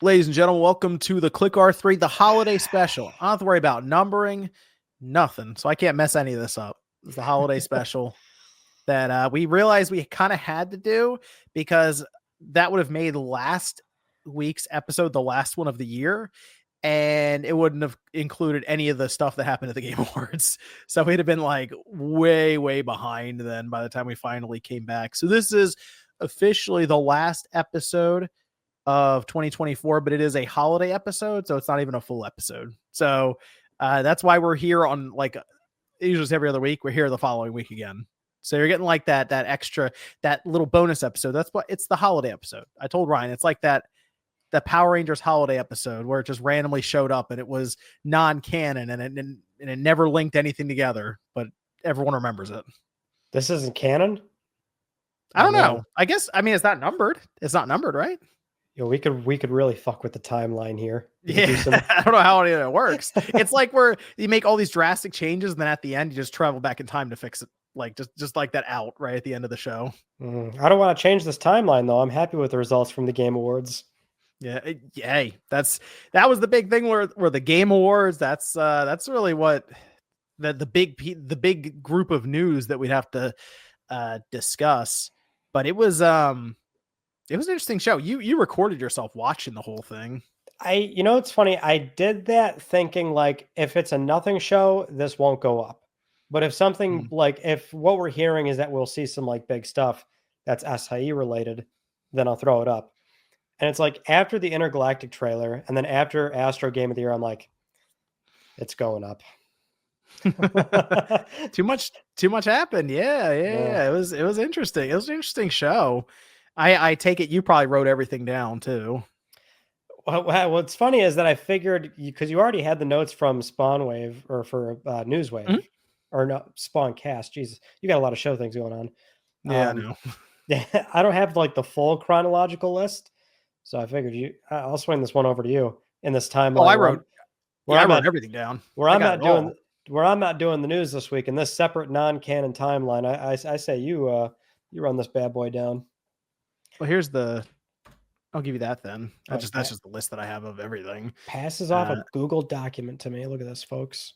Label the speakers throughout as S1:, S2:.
S1: Ladies and gentlemen, welcome to the Click R3, the holiday special. I don't have to worry about numbering, nothing. So I can't mess any of this up. It's the holiday special that we realized we kind of had to do because that would have made last week's episode the last one of the year. And it wouldn't have included any of the stuff that happened at the Game Awards. So we'd have been like way, way behind then by the time we finally came back. So this is officially the last episode of 2024, but it is a holiday episode, so it's not even a full episode. So that's why we're here on usually every other week. We're here the following week again. So you're getting like that extra, that little bonus episode. That's what it's the holiday episode. I told Ryan it's like the Power Rangers holiday episode where it just randomly showed up and it was non-canon and it never linked anything together, but everyone remembers it.
S2: This isn't canon?
S1: I don't know. I mean it's not numbered. It's not numbered, right?
S2: We could really fuck with the timeline here.
S1: Yeah, I don't know how it works. It's like where you make all these drastic changes, and then at the end you just travel back in time to fix it, like just like that out right at the end of the show.
S2: I don't want to change this timeline though. I'm happy with the results from the Game Awards.
S1: Yeah, that was the big thing where the Game Awards. That's really what the big group of news that we'd have to discuss. But it was an interesting show. You recorded yourself watching the whole thing.
S2: It's funny. I did that thinking like, if it's a nothing show, this won't go up. But if something if what we're hearing is that we'll see some like big stuff that's SIE related, then I'll throw it up. And it's like after the Intergalactic trailer and then after Astro Game of the Year, I'm like, it's going up.
S1: Too much happened. Yeah. It was interesting. It was an interesting show. I take it you probably wrote everything down too.
S2: Well, what's funny is that I figured because you already had the notes from Spawnwave or for Newswave or no Spawncast. Jesus, you got a lot of show things going on.
S1: Yeah, I know.
S2: I don't have like the full chronological list, so I figured I'll swing this one over to you in this timeline.
S1: Oh, I wrote everything down.
S2: I'm not doing the news this week in this separate non-canon timeline. I say you run this bad boy down.
S1: Well, I'll give you that then. That's just the list that I have of everything.
S2: Passes off a Google document to me. Look at this, folks.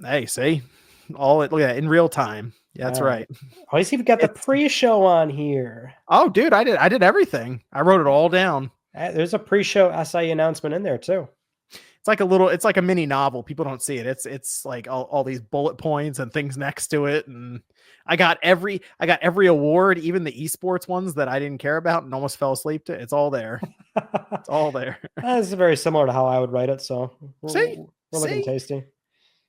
S1: Hey, see? Look at that in real time. Yeah, that's right.
S2: Oh, he's even got the pre-show on here.
S1: Oh, dude, I did everything. I wrote it all down.
S2: There's a pre-show SIE announcement in there too.
S1: It's like a mini novel. People don't see it. It's like all these bullet points and things next to it. And I got every award, even the esports ones that I didn't care about and almost fell asleep to. It's all there. It's all there.
S2: This is very similar to how I would write it. So we're looking tasty.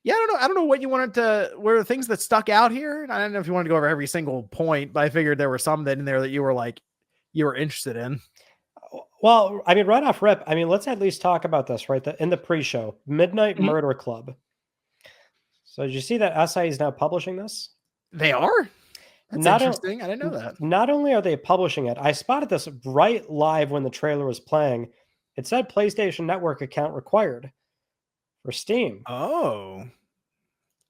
S1: Yeah, I don't know what you wanted to. Were the things that stuck out here? I don't know if you wanted to go over every single point, but I figured there were some that in there that you were interested in.
S2: Well, I mean, right off rip, let's at least talk about this, right? In the pre-show, Midnight Murder Club. So did you see that SI is now publishing this?
S1: They are? That's interesting. I didn't know that.
S2: Not only are they publishing it, I spotted this right live when the trailer was playing. It said PlayStation Network account required for Steam.
S1: Oh,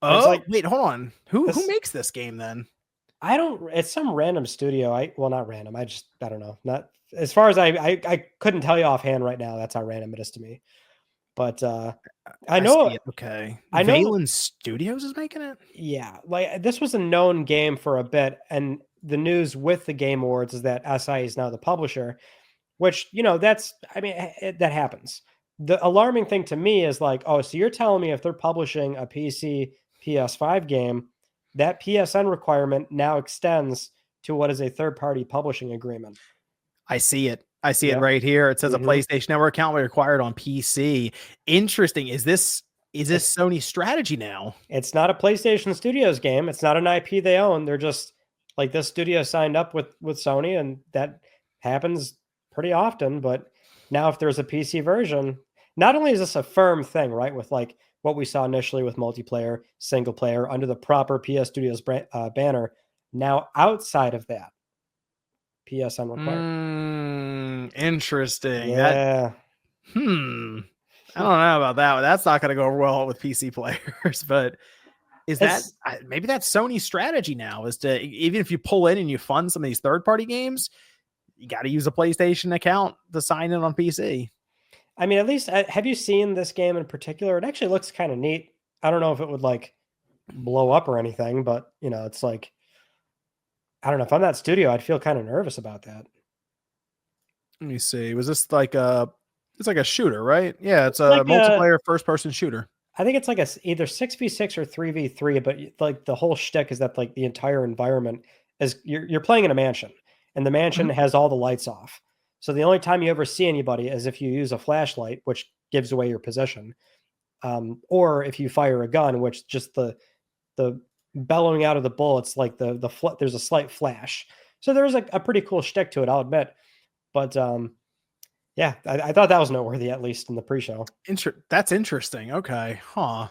S1: wait, hold on. Who makes this game then?
S2: It's some random studio. Not random. I don't know. Not as far as I couldn't tell you offhand right now. That's how random it is to me. But I know.
S1: Okay.
S2: I know.
S1: Valen Studios is making it.
S2: Yeah. Like this was a known game for a bit. And the news with the Game Awards is that SI is now the publisher, which, that happens. The alarming thing to me is like, oh, so you're telling me if they're publishing a PC PS5 game, that PSN requirement now extends to what is a third-party publishing agreement.
S1: I see it. It right here. It says a PlayStation Network account will be required on PC. Interesting. Is this Sony's strategy now?
S2: It's not a PlayStation Studios game. It's not an IP they own. They're just like this studio signed up with Sony, and that happens pretty often. But now if there's a PC version, not only is this a firm thing, right, with like what we saw initially with multiplayer, single player under the proper PS Studios banner, now outside of that, PSN required.
S1: Interesting.
S2: Yeah.
S1: I don't know about that. That's not going to go well with PC players, but maybe that's Sony's strategy now is to, even if you pull in and you fund some of these third-party games, you got to use a PlayStation account to sign in on PC.
S2: I mean, at least have you seen this game in particular? It actually looks kind of neat. I don't know if it would like blow up or anything, but it's like, I don't know, if I'm that studio, I'd feel kind of nervous about that.
S1: Let me see. Was this like it's like a shooter, right? Yeah, it's
S2: It's
S1: a
S2: like
S1: multiplayer first person shooter.
S2: I think it's like either 6v6 or 3v3, but like the whole shtick is that like the entire environment is you're playing in a mansion, and the mansion
S1: Mhm.
S2: has all the lights off. So the only time you ever see anybody is if you use a flashlight, which gives away your position, or if you fire a gun, which just the bellowing out of the bullets, like there's a slight flash. So there's a pretty cool shtick to it, I'll admit. But yeah, I thought that was noteworthy, at least in the pre-show.
S1: That's interesting. Okay, huh?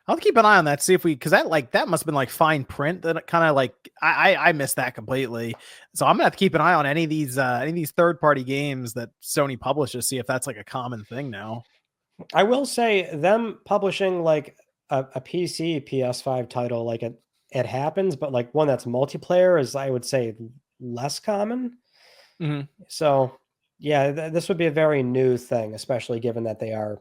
S1: I'll keep an eye on that. See if because that must have been like fine print. That kind of like I missed that completely. So I'm gonna have to keep an eye on any of these third party games that Sony publishes. See if that's like a common thing now.
S2: I will say them publishing like a PC PS5 title, like it happens, but like one that's multiplayer is, I would say, less common.
S1: Mhm.
S2: So yeah, this would be a very new thing, especially given that they are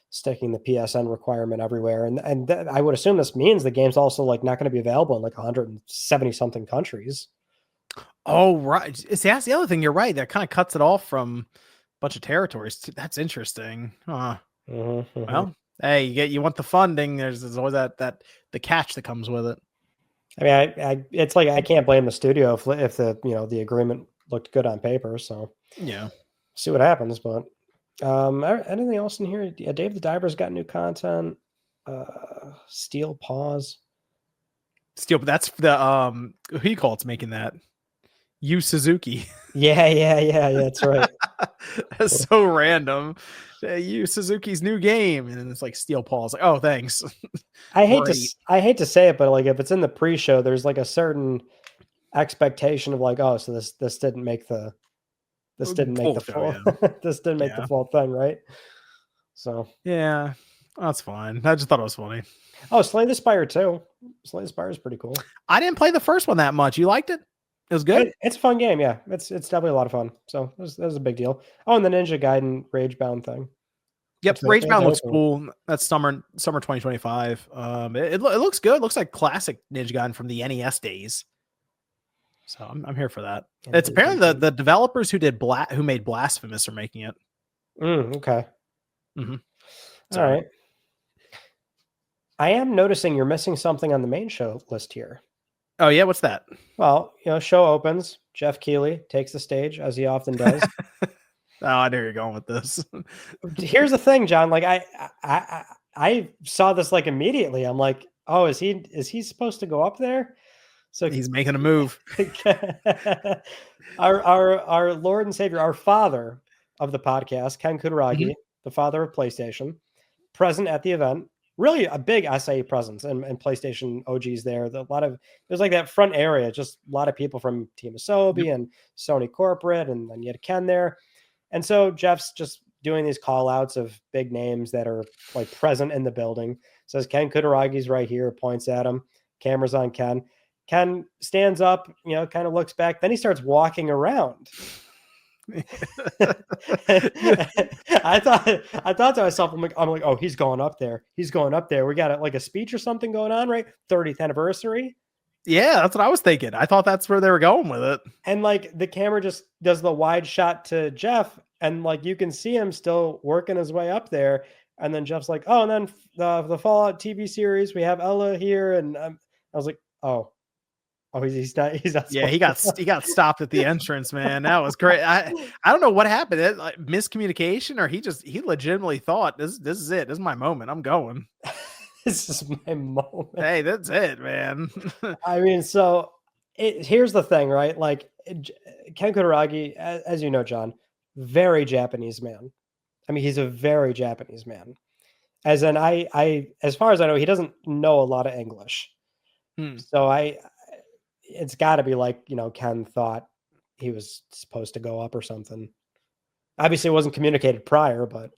S2: sticking the PSN requirement everywhere. And I would assume this means the game's also like not going to be available in like 170 something countries.
S1: Oh right. See, that's the other thing. You're right. That kind of cuts it off from a bunch of territories. That's interesting. Huh.
S2: Mm-hmm, mm-hmm.
S1: Well, hey, you want the funding. There's always that the catch that comes with it.
S2: I mean, it's like I can't blame the studio if the the agreement looked good on paper. So
S1: Yeah.
S2: see what happens. But anything else in here? Yeah, Dave the Diver's got new content. Steel Paws.
S1: Steel, but that's the who you call it's making that? Yu Suzuki.
S2: Yeah. That's right.
S1: That's so random. Yu Suzuki's new game, and it's like Steel Paws. Like, oh, thanks.
S2: I hate to say it, but like if it's in the pre-show, there's like a certain expectation of like, oh, so this didn't make the this didn't make the full this didn't make the full thing, right? So
S1: yeah, that's fine. I just thought it was funny.
S2: Oh, Slay the Spire too. Slay the Spire is pretty cool.
S1: I didn't play the first one that much. You liked it? It was good.
S2: It's a fun game, yeah. It's definitely a lot of fun. So that was a big deal. Oh, and the Ninja Gaiden Ragebound thing.
S1: Yep, Ragebound looks cool. That's summer 2025. It looks good. It looks like classic Ninja Gaiden from the NES days. So I'm here for that. It's apparently the developers who made Blasphemous are making it.
S2: Okay.
S1: Mm-hmm.
S2: All right. I am noticing you're missing something on the main show list here.
S1: Oh yeah, what's that?
S2: Well, show opens. Jeff Keighley takes the stage as he often does.
S1: Oh, I know you're going with this.
S2: Here's the thing, John. Like I saw this like immediately. I'm like, oh, is he supposed to go up there? So
S1: he's making a move.
S2: our Lord and Savior, our father of the podcast, Ken Kutaragi, the father of PlayStation, present at the event. Really a big SAE presence and PlayStation OGs there. There's like that front area, just a lot of people from Team Asobi and Sony Corporate, and then you had Ken there. And so Jeff's just doing these call outs of big names that are like present in the building. Says Ken Kutaragi's right here, points at him, camera's on Ken. Ken stands up, kind of looks back. Then he starts walking around. I thought to myself, I'm like, oh, he's going up there. He's going up there. We got like a speech or something going on, right? 30th anniversary.
S1: Yeah, that's what I was thinking. I thought that's where they were going with it.
S2: And like the camera just does the wide shot to Jeff, and like you can see him still working his way up there. And then Jeff's like, oh, and then the Fallout TV series, we have Ella here, and I was like, oh, he's not.
S1: Yeah, he got stopped at the entrance, man. That was great. I don't know what happened. It, like, miscommunication, or he legitimately thought this is it. This is my moment. I'm going.
S2: This is my moment.
S1: Hey, that's it, man.
S2: I mean, so here's the thing, right? Like Ken Kutaragi, as you know, John, very Japanese man. I mean, he's a very Japanese man. As in, as far as I know, he doesn't know a lot of English. So it's got to be like, Ken thought he was supposed to go up or something. Obviously, it wasn't communicated prior, but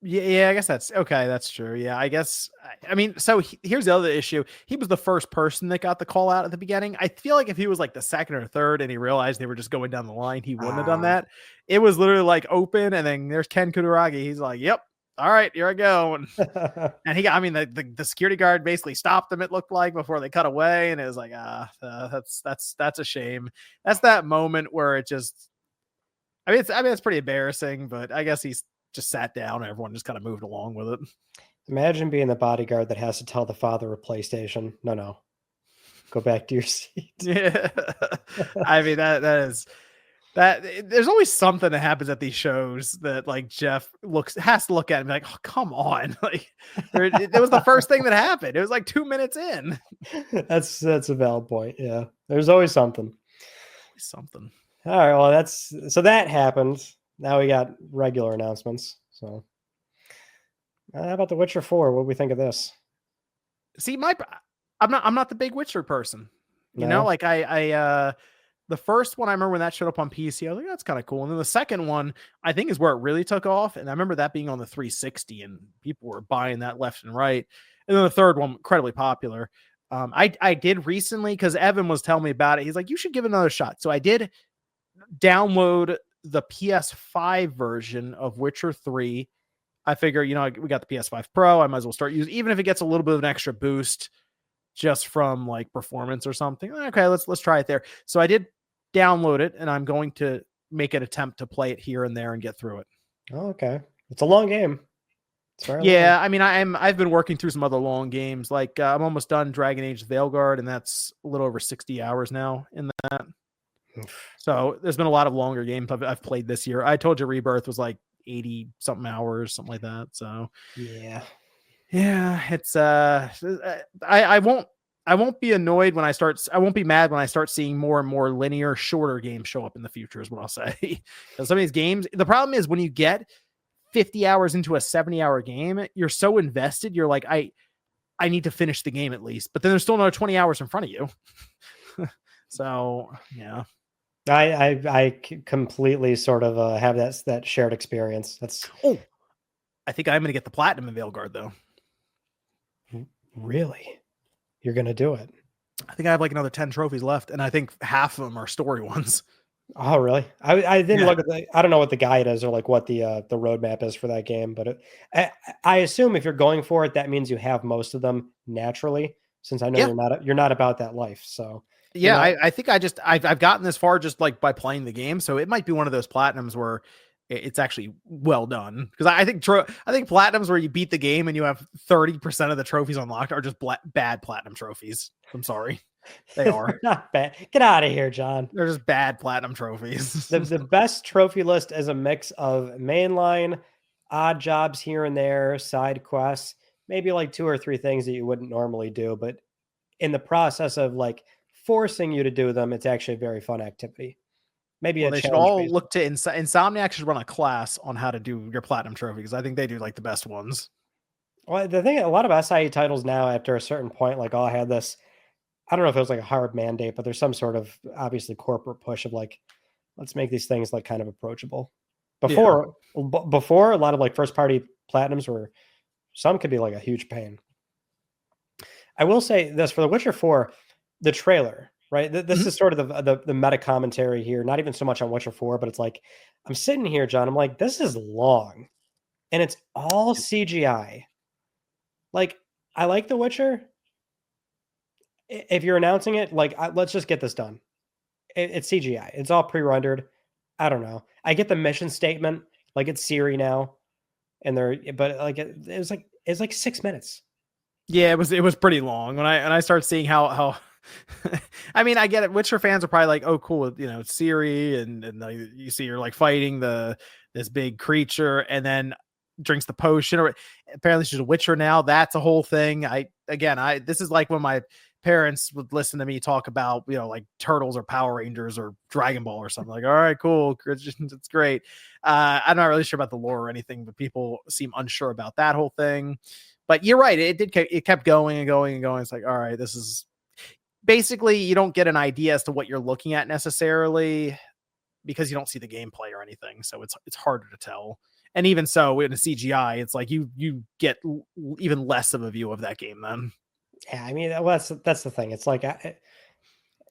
S1: Yeah, I guess that's okay. That's true. Yeah, I guess. I mean, so here's the other issue. He was the first person that got the call out at the beginning. I feel like if he was like the second or third and he realized they were just going down the line, he wouldn't have done
S2: Ah.
S1: that. It was literally like open, and then there's Ken Kutaragi. He's like, "Yep, all right, here I go." And he got. I mean, the security guard basically stopped them. It looked like before they cut away, and it was like, that's a shame. That's that moment where it just. It's pretty embarrassing, but I guess he's just sat down and everyone just kind of moved along with it.
S2: Imagine being the bodyguard that has to tell the father of PlayStation, no, go back to your seat.
S1: Yeah. I mean, that is that there's always something that happens at these shows that like Jeff has to look at and be like, oh, come on. Like it was the first thing that happened. It was like 2 minutes in.
S2: That's a valid point. Yeah. There's always something.
S1: Something.
S2: All right. Well, so that happened. Now we got regular announcements. So how about The Witcher 4? What do we think of this?
S1: See, I'm not the big Witcher person. You know,
S2: No?
S1: like the first one I remember when that showed up on PC, I was like, that's kind of cool. And then the second one, I think, is where it really took off. And I remember that being on the 360 and people were buying that left and right. And then the third one, incredibly popular. I did recently because Evan was telling me about it. He's like, you should give it another shot. So I did download the PS5 version of Witcher 3. I figure, we got the PS5 Pro. I might as well start using, even if it gets a little bit of an extra boost just from like performance or something. Okay, let's try it there. So I did download it, and I'm going to make an attempt to play it here and there and get through it.
S2: Oh, okay. It's a long game.
S1: Yeah, long. I mean, I've been working through some other long games. Like I'm almost done Dragon Age Veilguard, and that's a little over 60 hours now in that. So there's been a lot of longer games I've played this year. I told you Rebirth was like 80 something hours, something like that. So
S2: yeah,
S1: it's I won't be annoyed when I won't be mad when I start seeing more and more linear, shorter games show up in the future, is what I'll say. Because some of these games, the problem is when you get 50 hours into a 70-hour game, you're so invested, you're like, I need to finish the game at least, but then there's still another 20 hours in front of you. So yeah.
S2: I completely sort of have that shared experience.
S1: I think I'm going to get the platinum in Veilguard though.
S2: Really? You're going to do it?
S1: I think I have like another 10 trophies left, and I think half of them are story ones.
S2: Oh, really? I didn't look at I don't know what the guide is or like what the roadmap is for that game, but I assume if you're going for it, that means you have most of them naturally, since I know you're not about that life. So
S1: yeah, I think I've gotten this far just like by playing the game. So it might be one of those platinums where it's actually well done. Because I think platinums where you beat the game and you have 30% of the trophies unlocked are just bad platinum trophies. I'm sorry. They are
S2: not bad. Get out of here, John.
S1: They're just bad platinum trophies.
S2: The best trophy list is a mix of mainline, odd jobs here and there, side quests, maybe like 2 or 3 things that you wouldn't normally do. But in the process of like forcing you to do them, it's actually a very fun activity. Maybe
S1: they should all look to Insomniac should run a class on how to do your platinum trophy, because I think they do like the best ones.
S2: Well, the thing, a lot of SIE titles now, after a certain point, like, I had this, I don't know if it was like a hard mandate, but there's some sort of obviously corporate push of like, let's make these things like kind of approachable. Before a lot of like first party platinums were, some could be like a huge pain. I will say this for The Witcher 4, the trailer, right? This is sort of the meta commentary here, not even so much on Witcher 4, but it's like, I'm sitting here, John, I'm like, this is long and it's all CGI. Like, I like The Witcher. If you're announcing it, like, let's just get this done. It's CGI. It's all pre-rendered. I don't know. I get the mission statement, like it's Siri now, but like it's like 6 minutes.
S1: Yeah, it was pretty long when I start seeing how. I mean, I get it. Witcher fans are probably like, "Oh, cool, it's Siri," and you see you're like fighting this big creature, and then drinks the potion, or apparently she's a Witcher now. That's a whole thing. This is like when my parents would listen to me talk about, like Turtles or Power Rangers or Dragon Ball or something. Like, all right, cool, it's great. I'm not really sure about the lore or anything, but people seem unsure about that whole thing. But you're right, it kept going and going and going. It's like, all right, this is basically, you don't get an idea as to what you're looking at necessarily because you don't see the gameplay or anything, so it's harder to tell. And even so, in a CGI, it's like you get even less of a view of that game then.
S2: Yeah, I mean, well, that's the thing. It's like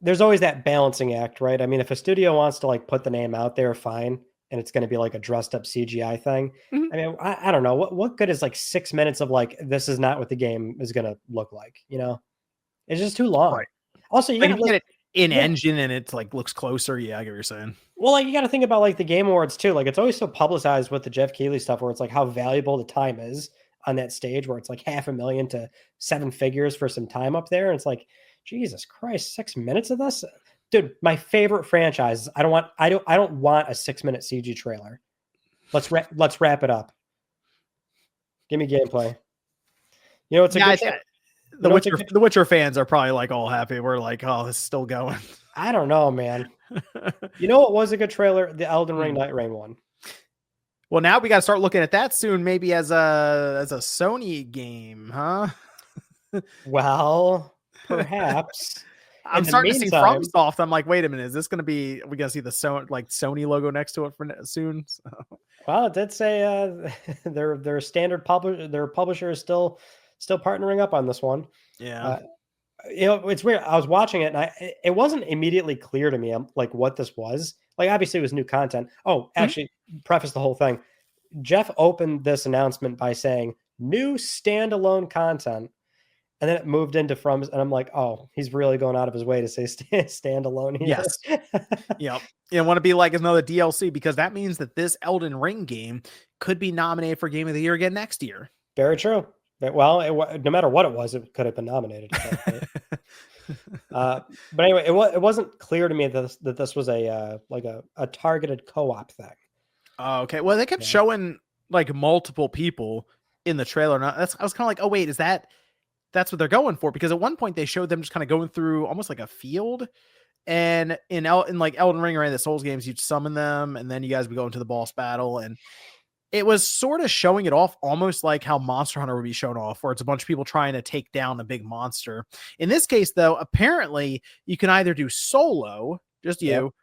S2: there's always that balancing act, right? I mean, if a studio wants to like put the name out there, fine, and it's going to be like a dressed up CGI thing.
S1: Mhm.
S2: I mean, I don't know what good is like 6 minutes of like this is not what the game is going to look like. You know, it's just too long.
S1: Right.
S2: Also, you
S1: Like
S2: got
S1: if
S2: to
S1: you get it in
S2: yeah.
S1: engine and it's like looks closer, yeah, I get what you're saying.
S2: Well, like you got to think about like the Game Awards too. Like it's always so publicized with the Jeff Keighley stuff, where it's like how valuable the time is on that stage, where it's like $500,000 to 7 figures for some time up there, and it's like, Jesus Christ, 6 minutes of this, dude. My favorite franchise. I don't want a 6 minute CG trailer. Let's wrap it up. Give me gameplay. You know, it's a
S1: Yeah,
S2: good.
S1: The Witcher fans are probably like all happy. We're like, oh, it's still going.
S2: I don't know, man. You know what was a good trailer? The Elden Ring Night Rain one.
S1: Well, now we got to start looking at that soon, maybe as a Sony game, huh?
S2: Well, perhaps.
S1: I'm starting to see FromSoft. I'm like, wait a minute, is this going to be? We gonna see the Sony logo next to it for soon? So.
S2: Well, it did say their standard publisher is still partnering up on this one.
S1: Yeah.
S2: You know, it's weird. I was watching it, and it wasn't immediately clear to me like what this was. Like, obviously, it was new content. Oh, actually, preface the whole thing. Jeff opened this announcement by saying new standalone content, and then it moved into From, and I'm like, oh, he's really going out of his way to say standalone here.
S1: Yes. Yep. You want to be like another DLC, because that means that this Elden Ring game could be nominated for Game of the Year again next year.
S2: Very true. Well, no matter what it was, it could have been nominated. But anyway, it wasn't clear to me that this was a targeted co-op thing.
S1: Oh, okay. Well, they kept showing like multiple people in the trailer. And I was kind of like, oh wait, that's what they're going for? Because at one point they showed them just kind of going through almost like a field. And in like Elden Ring or any of the Souls games, you'd summon them, and then you guys would go into the boss battle, and it was sort of showing it off almost like how Monster Hunter would be shown off, where it's a bunch of people trying to take down a big monster. In this case, though, apparently you can either do solo, just you,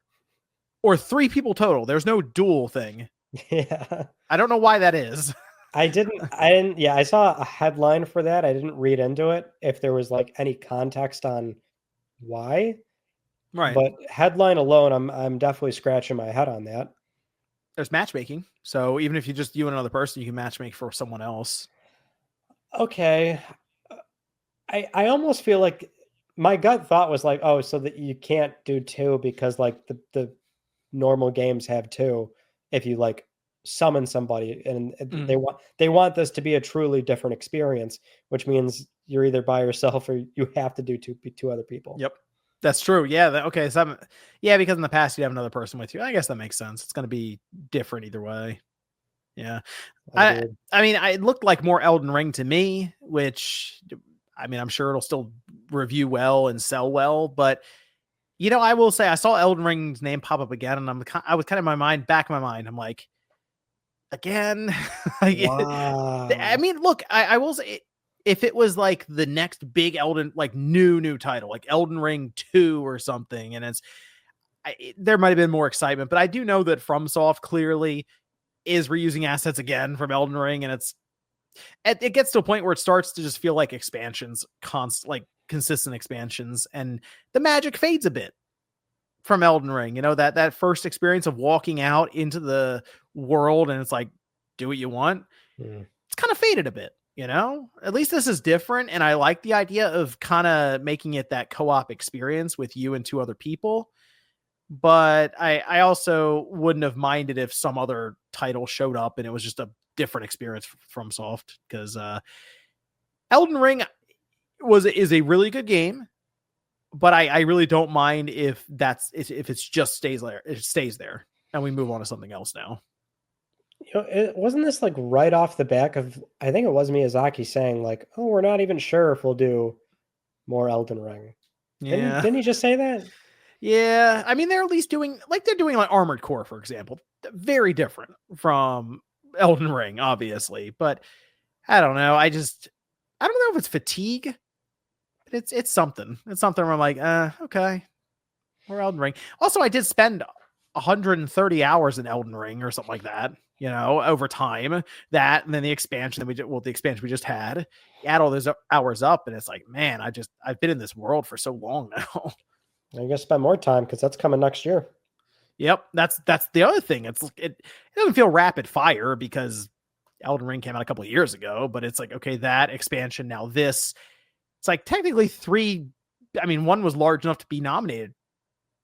S1: or 3 people total. There's no duel thing.
S2: Yeah.
S1: I don't know why that is.
S2: I didn't. Yeah, I saw a headline for that. I didn't read into it if there was like any context on why.
S1: Right.
S2: But headline alone, I'm definitely scratching my head on that.
S1: There's matchmaking. So even if you and another person, you can matchmake for someone else.
S2: Okay. I almost feel like my gut thought was like, oh, so that you can't do 2 because like the normal games have 2 if you like summon somebody, and they want this to be a truly different experience, which means you're either by yourself or you have to do 2 other people.
S1: Yep. That's true. Yeah. Okay. So because in the past you'd have another person with you. I guess that makes sense. It's going to be different either way. Yeah. I mean, it looked like more Elden Ring to me, which I mean, I'm sure it'll still review well and sell well, but you know, I will say I saw Elden Ring's name pop up again, and I was kind of back in my mind. I'm like, again.
S2: Wow.
S1: I mean, look, I will say, if it was like the next big Elden, like new title, like Elden Ring 2 or something, and there might have been more excitement, but I do know that FromSoft clearly is reusing assets again from Elden Ring, and it gets to a point where it starts to just feel like expansions, consistent expansions, and the magic fades a bit from Elden Ring. You know, that first experience of walking out into the world and it's like, do what you want. It's kind of faded a bit. You know, at least this is different. And I like the idea of kind of making it that co-op experience with you and 2 other people. But I also wouldn't have minded if some other title showed up and it was just a different experience from Soft, because Elden Ring is a really good game, but I really don't mind if it's just stays there and we move on to something else now.
S2: You know, wasn't this like right off the back of, I think it was Miyazaki saying like, oh, we're not even sure if we'll do more Elden Ring.
S1: Yeah.
S2: Didn't he just say that?
S1: Yeah. I mean, they're at least doing like Armored Core, for example. Very different from Elden Ring, obviously. But I don't know. I don't know if it's fatigue. But it's something. It's something where I'm like, okay. Or Elden Ring. Also, I did spend 130 hours in Elden Ring or something like that. over time. That, and then the expansion the expansion we just had, you add all those hours up, and it's like, man, I've been in this world for so long now.
S2: I guess spend more time because that's coming next year.
S1: Yep, that's the other thing. It doesn't feel rapid fire because Elden Ring came out a couple of years ago, but it's like, okay, that expansion, now this, it's like technically three. I mean, one was large enough to be nominated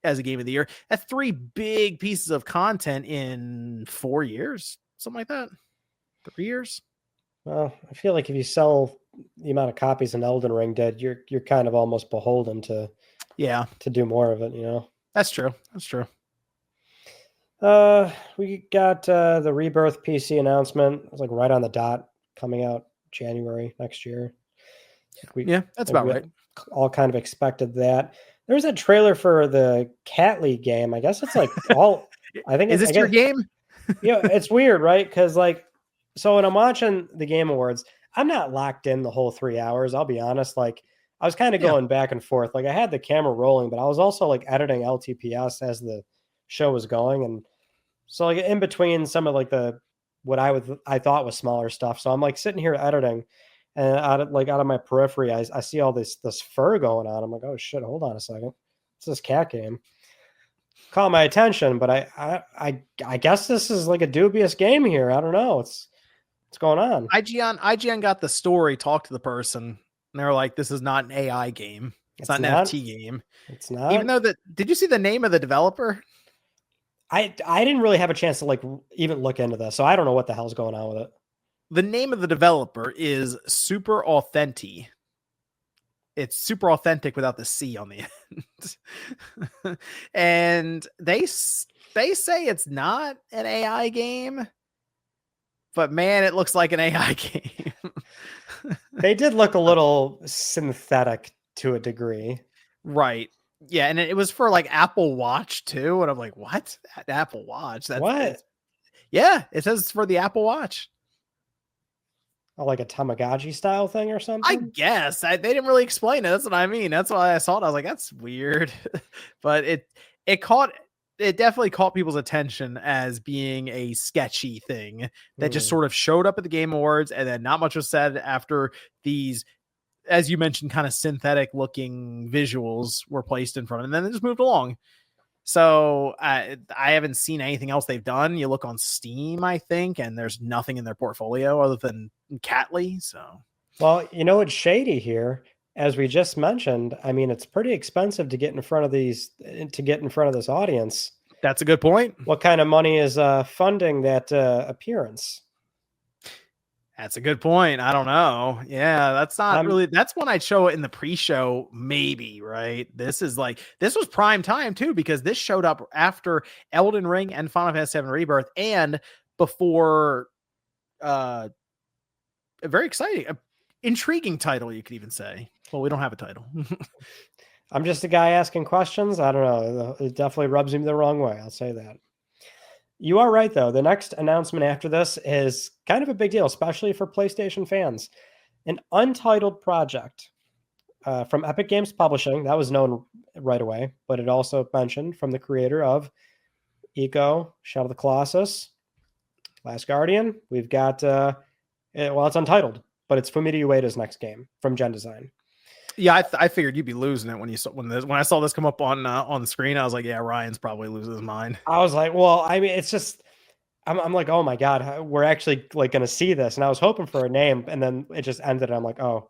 S1: as a game of the year. That's 3 big pieces of content in 4 years, something like that. 3 years.
S2: Well, I feel like if you sell the amount of copies an Elden Ring did, you're kind of almost beholden to do more of it.
S1: That's true.
S2: We got the Rebirth PC announcement. It was like right on the dot, coming out January next year.
S1: That's about right.
S2: All kind of expected that. There was a trailer for the Cat League game. I guess it's like all. I think
S1: is this your game?
S2: It's weird, right? Because so when I'm watching the Game Awards, I'm not locked in the whole 3 hours. I'll be honest. Like, I was kind of going back and forth. Like, I had the camera rolling, but I was also like editing LTPS as the show was going, and so like in between some of like what I thought was smaller stuff. So I'm like sitting here editing, and out of my periphery, I see all this fur going on. I'm like, oh shit, hold on a second. It's this cat game. Caught my attention, but I guess this is like a dubious game here. I don't know. What's going on?
S1: IGN got the story, talked to the person, and they were like, this is not an AI game. It's not an NFT game.
S2: It's not.
S1: Even though did you see the name of the developer?
S2: I didn't really have a chance to like even look into this, so I don't know what the hell's going on with it.
S1: The name of the developer is Super Authentic. It's super authentic without the C on the end. And they say it's not an AI game, but man, it looks like an AI game.
S2: They did look a little synthetic to a degree.
S1: Right. Yeah, and it was for like Apple Watch too, and I'm like, what? Apple Watch?
S2: What?
S1: Yeah, it says it's for the Apple Watch.
S2: Oh, like a Tamagotchi style thing or something?
S1: I guess. They didn't really explain it. That's what I mean. That's why I saw it. I was like, that's weird. But it definitely caught people's attention as being a sketchy thing that just sort of showed up at the Game Awards, and then not much was said after these, as you mentioned, kind of synthetic looking visuals were placed in front of them, and then they just moved along. So I haven't seen anything else they've done. You look on Steam, I think, and there's nothing in their portfolio other than Catly. So,
S2: well, it's shady here. As we just mentioned, I mean, it's pretty expensive to get in front of this audience.
S1: That's a good point.
S2: What kind of money is funding that appearance?
S1: That's a good point. I don't know. Yeah, that's not really. That's when I'd show it in the pre-show, maybe, right? This was prime time too, because this showed up after Elden Ring and Final Fantasy VII Rebirth, and before a very exciting, intriguing title, you could even say. Well, we don't have a title.
S2: I'm just a guy asking questions. I don't know. It definitely rubs me the wrong way. I'll say that. You are right, though. The next announcement after this is kind of a big deal, especially for PlayStation fans. An untitled project from Epic Games Publishing. That was known right away, but it also mentioned from the creator of Ico, Shadow of the Colossus, Last Guardian. We've got, it's untitled, but it's Fumito Ueda's next game from Gen Design.
S1: Yeah, I figured you'd be losing it when I saw this come up on the screen. I was like, yeah, Ryan's probably losing his mind.
S2: I was like, well, I mean, it's just, I'm like, oh my god, we're actually like going to see this, and I was hoping for a name, and then it just ended. And I'm like, oh,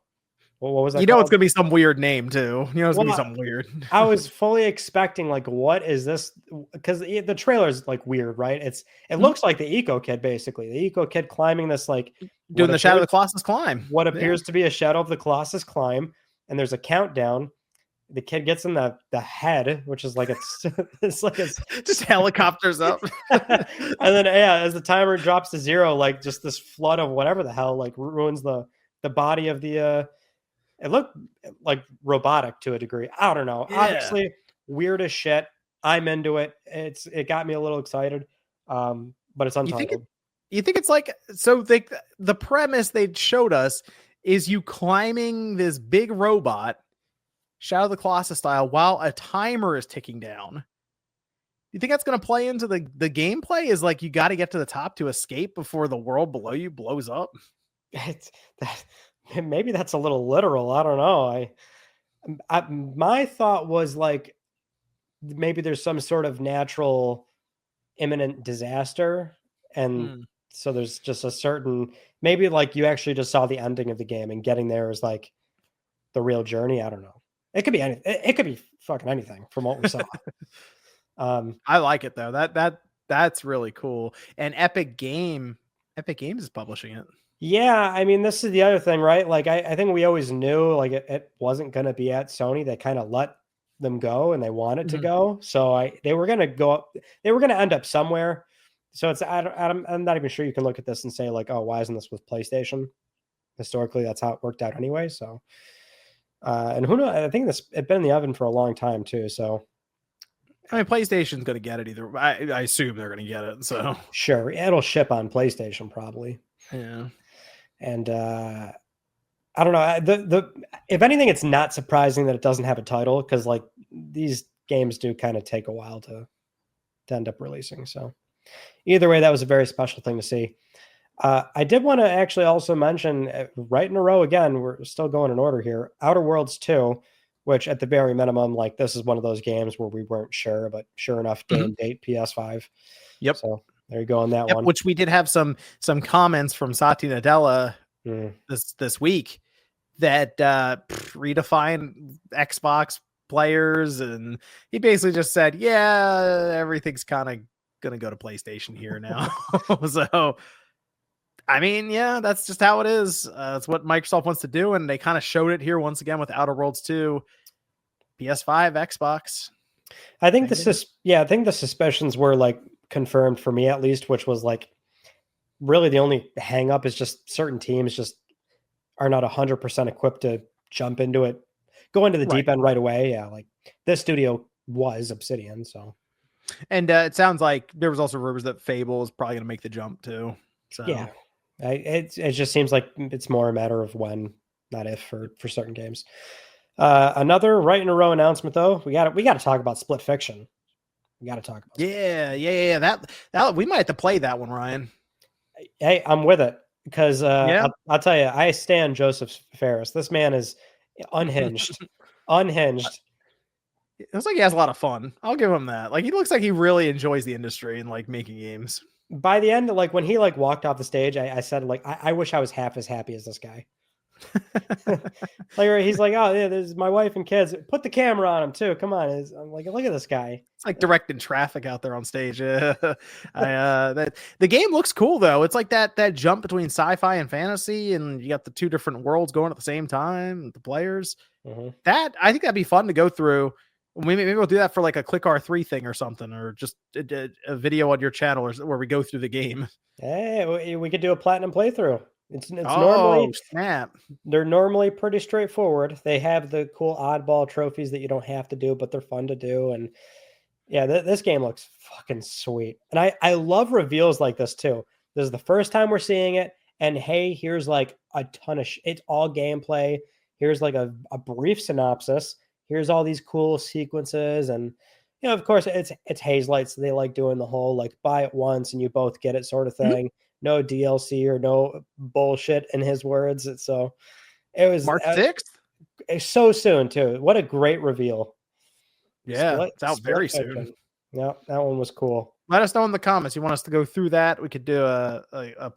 S2: well, what was that?
S1: It's gonna be some weird name too. It's gonna be something weird.
S2: I was fully expecting like, what is this? Because the trailer is like weird, right? It looks like the Eco Kid, basically the Eco Kid climbing this like
S1: doing the Shadow of the Colossus climb.
S2: What appears to be a Shadow of the Colossus climb. And there's a countdown. The kid gets in the head, which is like it's like it's
S1: just helicopters up.
S2: And then as the timer drops to 0, like just this flood of whatever the hell like ruins the body of the it looked like robotic to a degree. I don't know. Yeah. Obviously weird as shit. I'm into it. It got me a little excited. But it's untitled.
S1: You think it's like, so the premise they showed us is you climbing this big robot, Shadow of the Colossus style, while a timer is ticking down. you think that's going to play into the gameplay? Is like you got to get to the top to escape before the world below you blows up?
S2: It's that, maybe that's a little literal. I don't know. My thought was like maybe there's some sort of natural imminent disaster, and so there's just a certain, maybe like you actually just saw the ending of the game and getting there is like the real journey. I don't know. It could be anything. It could be fucking anything from what we saw.
S1: I like it though. That's really cool. And Epic Games is publishing it.
S2: Yeah, I mean, this is the other thing, right? Like, I think we always knew like it wasn't going to be at Sony. They kind of let them go, and they wanted to go. So they were going to go up. They were going to end up somewhere. So it's I'm not even sure you can look at this and say like, oh, why isn't this with PlayStation? Historically, that's how it worked out anyway. So, and who knows? I think it's been in the oven for a long time too. So,
S1: I mean, PlayStation's going to get it either. I assume they're going to get it. So
S2: sure, it'll ship on PlayStation probably.
S1: Yeah.
S2: And I don't know. The if anything, it's not surprising that it doesn't have a title, because like these games do kind of take a while to end up releasing. So either way, that was a very special thing to see. I did want to actually also mention right in a row again. We're still going in order here. Outer Worlds 2, which at the very minimum, like this is one of those games where we weren't sure, but sure enough, game date PS5.
S1: Yep.
S2: So there you go on that one.
S1: Which we did have some comments from Satya Nadella this week that redefine Xbox players, and he basically just said, yeah, everything's kind of gonna go to PlayStation here now. So I mean, yeah, that's just how it is. It's what Microsoft wants to do, and they kind of showed it here once again with Outer Worlds 2, PS5, Xbox.
S2: I think I think the suspicions were like confirmed for me at least, which was like really the only hang up is just certain teams just are not 100% equipped to jump into it, go into the deep end right away. Yeah, like this studio was Obsidian. So, and
S1: it sounds like there was also rumors that Fable is probably going to make the jump too. So
S2: yeah, it just seems like it's more a matter of when, not if, for certain games. Another right in a row announcement though. We got to talk about Split Fiction. We got to talk about
S1: Yeah. That we might have to play that one, Ryan.
S2: Hey, I'm with it because I'll tell you, I stand Joseph Ferris. This man is unhinged.
S1: It looks like he has a lot of fun. I'll give him that. Like he looks like he really enjoys the industry and like making games.
S2: By the end, like when he like walked off the stage, I said like I wish I was half as happy as this guy. Like he's like, oh yeah, there's my wife and kids. Put the camera on him too. Come on, I'm like, look at this guy.
S1: It's like directing traffic out there on stage. The game looks cool though. It's like that jump between sci-fi and fantasy, and you got the two different worlds going at the same time. The players, that I think that'd be fun to go through. Maybe we'll do that for like a Click R3 thing or something, or just a video on your channel where we go through the game.
S2: Hey, we could do a platinum playthrough. It's normally
S1: snap.
S2: They're normally pretty straightforward. They have the cool oddball trophies that you don't have to do, but they're fun to do. And yeah, this game looks fucking sweet. And I love reveals like this too. This is the first time we're seeing it. And hey, here's like a ton of it's all gameplay. Here's like a brief synopsis. Here's all these cool sequences. And you know, of course, it's Hazelight, so they like doing the whole like buy it once and you both get it sort of thing. No DLC or no bullshit in his words. So it was
S1: March 6th.
S2: It's so soon too. What a great reveal.
S1: Yeah, it's out very soon.
S2: Yeah, that one was cool.
S1: Let us know in the comments. You want us to go through that? We could do a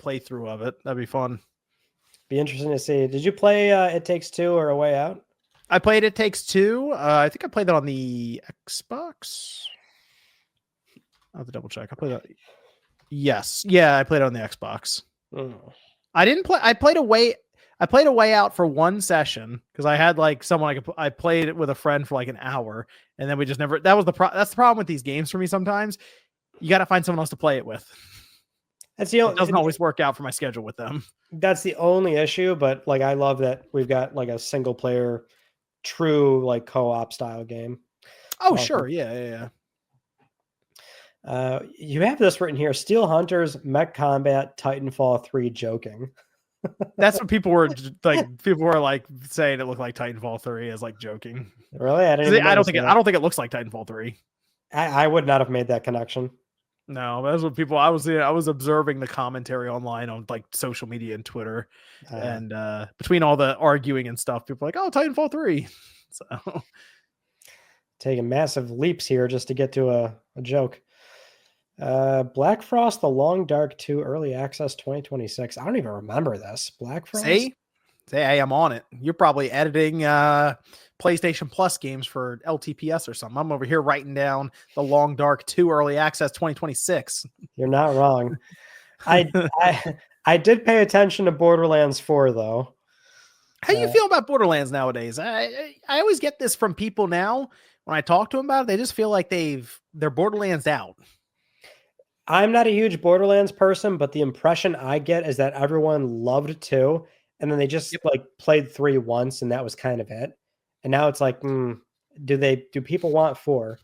S1: playthrough of it. That'd be fun.
S2: Be interesting to see. Did you play It Takes Two or A Way Out?
S1: I played It Takes Two. I think I played that on the Xbox. I'll have to double check. I played that. Yes. Yeah, I played it on the Xbox. I didn't play. I played A Way Out for one session because I had like someone I played it with a friend for like an hour, and then we just never. That's the problem with these games for me. Sometimes you got to find someone else to play it with. It doesn't always work out for my schedule with them.
S2: That's the only issue. But like, I love that we've got like a single player, true like co-op style game.
S1: Oh, sure. Yeah.
S2: You have this written here: Steel Hunters, Mech Combat, Titanfall 3 joking.
S1: That's what people were like. People were like saying it looked like Titanfall 3 as like joking.
S2: Really?
S1: I don't think it looks like Titanfall 3.
S2: I would not have made that connection.
S1: No, that's what people. I was observing the commentary online on like social media and Twitter, and between all the arguing and stuff, people are like, "Oh, Titanfall 3." So
S2: taking massive leaps here just to get to a joke. Black Frost: The Long Dark 2 Early Access 2026. I don't even remember this. Black Frost.
S1: see, hey, I'm on it. You're probably editing PlayStation Plus games for LTPS or something. I'm over here writing down The Long Dark 2 Early Access 2026.
S2: You're not wrong. I did pay attention to Borderlands 4 though.
S1: How do you feel about Borderlands nowadays? I always get this from people now when I talk to them about it. They just feel like they're Borderlands out.
S2: I'm not a huge Borderlands person, but the impression I get is that everyone loved 2, and then they just like played 3 once, and that was kind of it. And now it's like, do people want 4?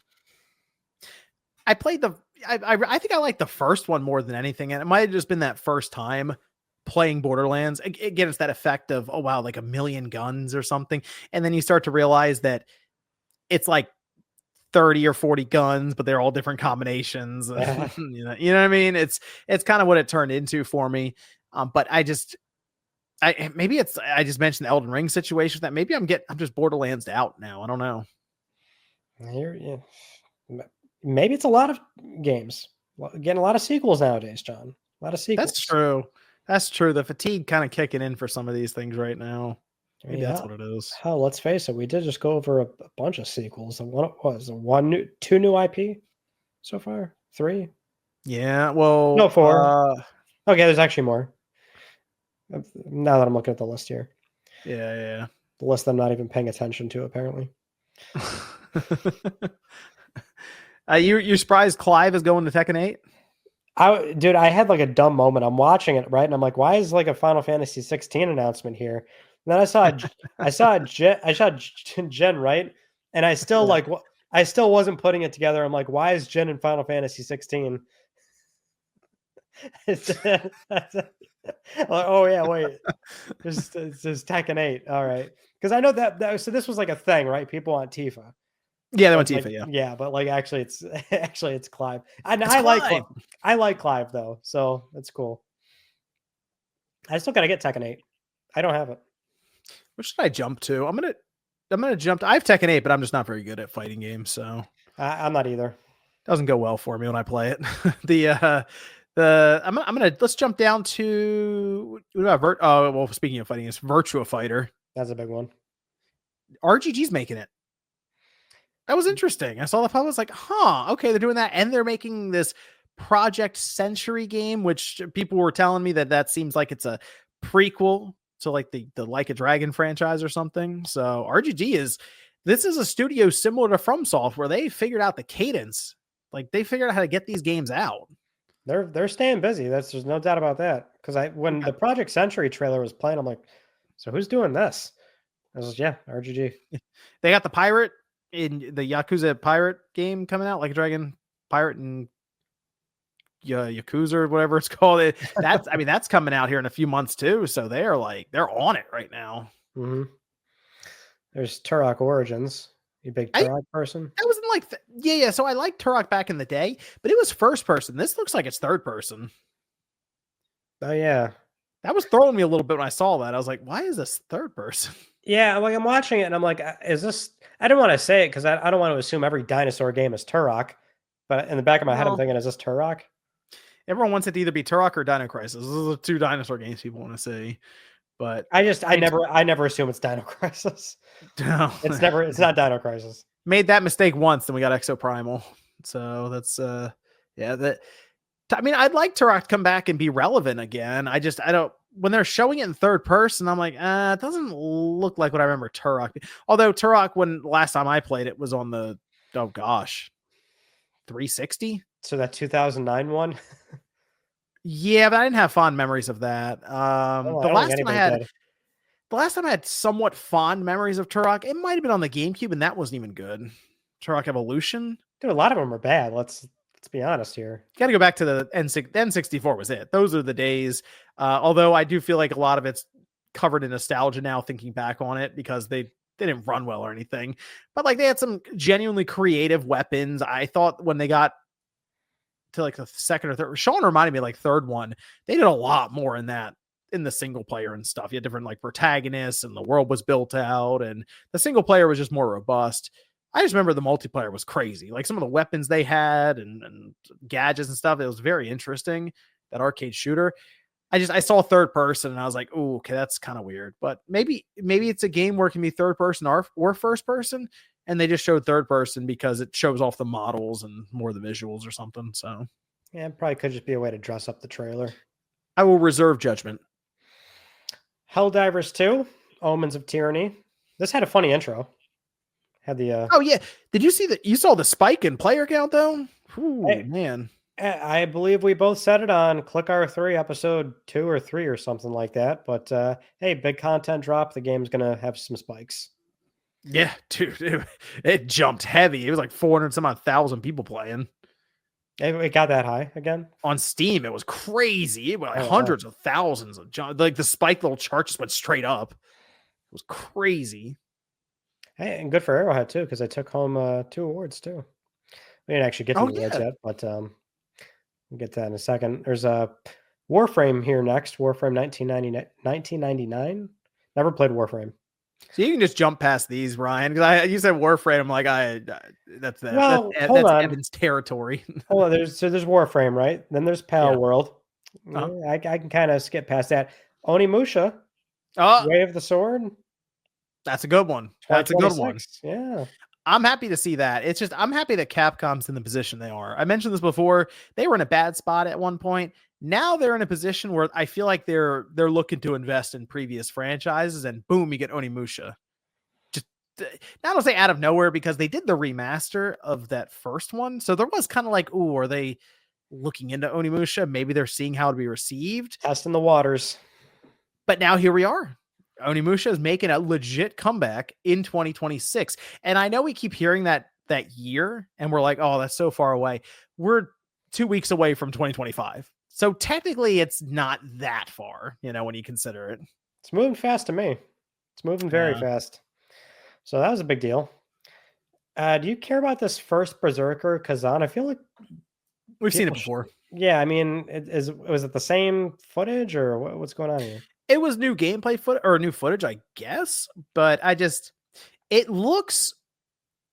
S1: I played I think I like the first one more than anything, and it might have just been that first time playing Borderlands. Again, it's that effect of, oh wow, like a million guns or something, and then you start to realize that it's like 30 or 40 guns, but they're all different combinations. you know what I mean? It's kind of what it turned into for me. But I just mentioned the Elden Ring situation that maybe I'm just Borderlands out now. I don't know.
S2: Maybe it's a lot of games. Getting a lot of sequels nowadays, John. A lot of sequels.
S1: That's true. The fatigue kind of kicking in for some of these things right now. Maybe that's what it is.
S2: Hell, let's face it. We did just go over a bunch of sequels. And what was two new IP so far? 3?
S1: Yeah. Well,
S2: no, 4. Okay, there's actually more. Now that I'm looking at the list here.
S1: Yeah.
S2: The list I'm not even paying attention to, apparently.
S1: You're surprised Clive is going to Tekken 8?
S2: Dude, I had like a dumb moment. I'm watching it, right? And I'm like, why is like a Final Fantasy 16 announcement here? And then I saw Jen, right? And I still I still wasn't putting it together. I'm like, why is Jen in Final Fantasy 16? Oh yeah, wait. It's Tekken 8. All right. Because I know that so this was like a thing, right? People want Tifa.
S1: Yeah, they want Tifa,
S2: yeah, but like actually it's Clive. I like Clive though, so that's cool. I still gotta get Tekken 8. I don't have it.
S1: What should I jump to? I'm gonna jump to, I have Tekken 8, but I'm just not very good at fighting games, so
S2: I'm not either.
S1: Doesn't go well for me when I play it. Let's jump down to speaking of fighting, it's Virtua Fighter.
S2: That's a big one.
S1: RGG's making it. That was interesting. I saw the pub, I was like, okay, they're doing that, and they're making this Project Century game, which people were telling me that seems like it's a prequel to like the Like a Dragon franchise or something. So this is a studio similar to FromSoft where they figured out the cadence. Like they figured out how to get these games out.
S2: They're staying busy. There's no doubt about that. Because when the Project Century trailer was playing, I'm like, so who's doing this? I was like, yeah, RGG.
S1: They got the pirate in the Yakuza pirate game coming out, Like a Dragon Pirate and Yakuza or whatever it's called. That's coming out here in a few months too. So they're on it right now.
S2: Mm-hmm. There's Turok Origins. You big Turok person?
S1: I wasn't like yeah. So I liked Turok back in the day, but it was first person. This looks like it's third person.
S2: Oh yeah,
S1: that was throwing me a little bit when I saw that. I was like, why is this third person?
S2: Yeah, like I'm watching it and I'm like, is this? I didn't want to say it because I don't want to assume every dinosaur game is Turok, but in the back of my head, I'm thinking, is this Turok?
S1: Everyone wants it to either be Turok or Dino Crisis. Those are the 2 dinosaur games people want to see. But
S2: I never assume it's Dino Crisis. No, it's not Dino Crisis.
S1: Made that mistake once, then we got Exoprimal. So that's I'd like Turok to come back and be relevant again. I don't. When they're showing it in third person, I'm like, it doesn't look like what I remember Turok. Although Turok, when last time I played it, was on the 360.
S2: So that 2009 one.
S1: Yeah, but I didn't have fond memories of that. The last time I had somewhat fond memories of Turok, it might have been on the GameCube, and that wasn't even good. Turok Evolution.
S2: Dude, a lot of them are bad. Let's be honest here.
S1: Got to go back to the N64 was it. Those are the days. Although I do feel like a lot of it's covered in nostalgia now, thinking back on it, because they they didn't run well or anything, but like they had some genuinely creative weapons. I thought when they got to like the second or third, Sean reminded me like third one, they did a lot more in that in the single player and stuff. You had different like protagonists and the world was built out and the single player was just more robust. I just remember the multiplayer was crazy. Like some of the weapons they had and gadgets and stuff. It was very interesting. That arcade shooter. I saw third person and I was like, oh, okay, that's kind of weird. But maybe it's a game where it can be third person or first person. And they just showed third person because it shows off the models and more of the visuals or something. So
S2: yeah, it probably could just be a way to dress up the trailer.
S1: I will reserve judgment.
S2: Helldivers 2, Omens of Tyranny. This had a funny intro. Had the
S1: oh yeah, did you see that? You saw the spike in player count though? Ooh,
S2: hey,
S1: man.
S2: I believe we both said it on Click R3 episode 2 or 3 or something like that. But hey, big content drop. The game's gonna have some spikes.
S1: Yeah, dude, it jumped heavy. It was like 400 some odd thousand people playing.
S2: It got that high again
S1: on Steam. It was crazy. It was like hundreds of thousands of like the spike little chart just went straight up. It was crazy.
S2: Hey, and good for Arrowhead too, because I took home 2 awards too. We didn't actually get to the awards yet, but we'll get to that in a second. There's a Warframe here next. Warframe 1999. Never played Warframe.
S1: So you can just jump past these, Ryan. Because you said Warframe. I'm like, that's Evan's territory.
S2: Hold on, there's Warframe, right? Then there's Pal World. I can kind of skip past that. Onimusha, Way of the Sword.
S1: That's a good one. That's a good one.
S2: Yeah.
S1: I'm happy to see that. It's just I'm happy that Capcom's in the position they are. I mentioned this before. They were in a bad spot at one point. Now they're in a position where I feel like they're looking to invest in previous franchises, and boom, you get Onimusha. Just not to say out of nowhere, because they did the remaster of that first one, so there was kind of like, ooh, are they looking into Onimusha? Maybe they're seeing how to be received,
S2: testing the waters.
S1: But now here we are. Onimusha is making a legit comeback in 2026, and I know we keep hearing that year, and we're like, oh, that's so far away. We're 2 weeks away from 2025. So technically it's not that far, when you consider it.
S2: It's moving fast to me. It's moving very fast. So that was a big deal. Do you care about this first Berserker Kazan? I feel like
S1: we've seen it before.
S2: Yeah, I mean, was it the same footage or what's going on here?
S1: It was new gameplay footage or new footage, I guess. But it looks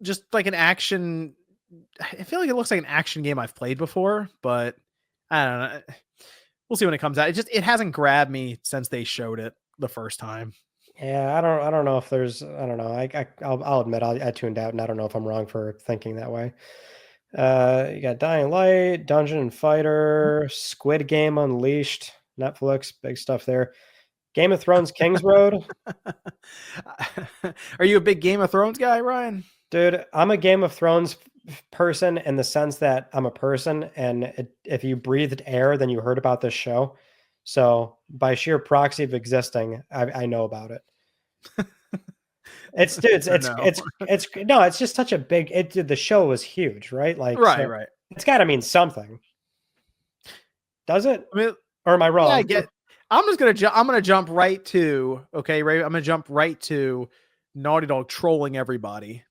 S1: just like an action. I feel like it looks like an action game I've played before, but I don't know. We'll see when it comes out. It hasn't grabbed me since they showed it the first time.
S2: Yeah, I don't know if there's. I don't know. I'll admit I tuned out, and I don't know if I'm wrong for thinking that way. You got Dying Light, Dungeon and Fighter, Squid Game Unleashed, Netflix, big stuff there. Game of Thrones King's Road.
S1: Are you a big Game of Thrones guy, Ryan?
S2: Dude, I'm a Game of Thrones person in the sense that I'm a person, and if you breathed air, then you heard about this show. So by sheer proxy of existing, I know about it. It's just such a big. The show was huge, right? Like
S1: right.
S2: It's got to mean something. Does it?
S1: I mean,
S2: or am I wrong?
S1: Yeah, I get. I'm gonna jump right to Ray. I'm gonna jump right to Naughty Dog trolling everybody.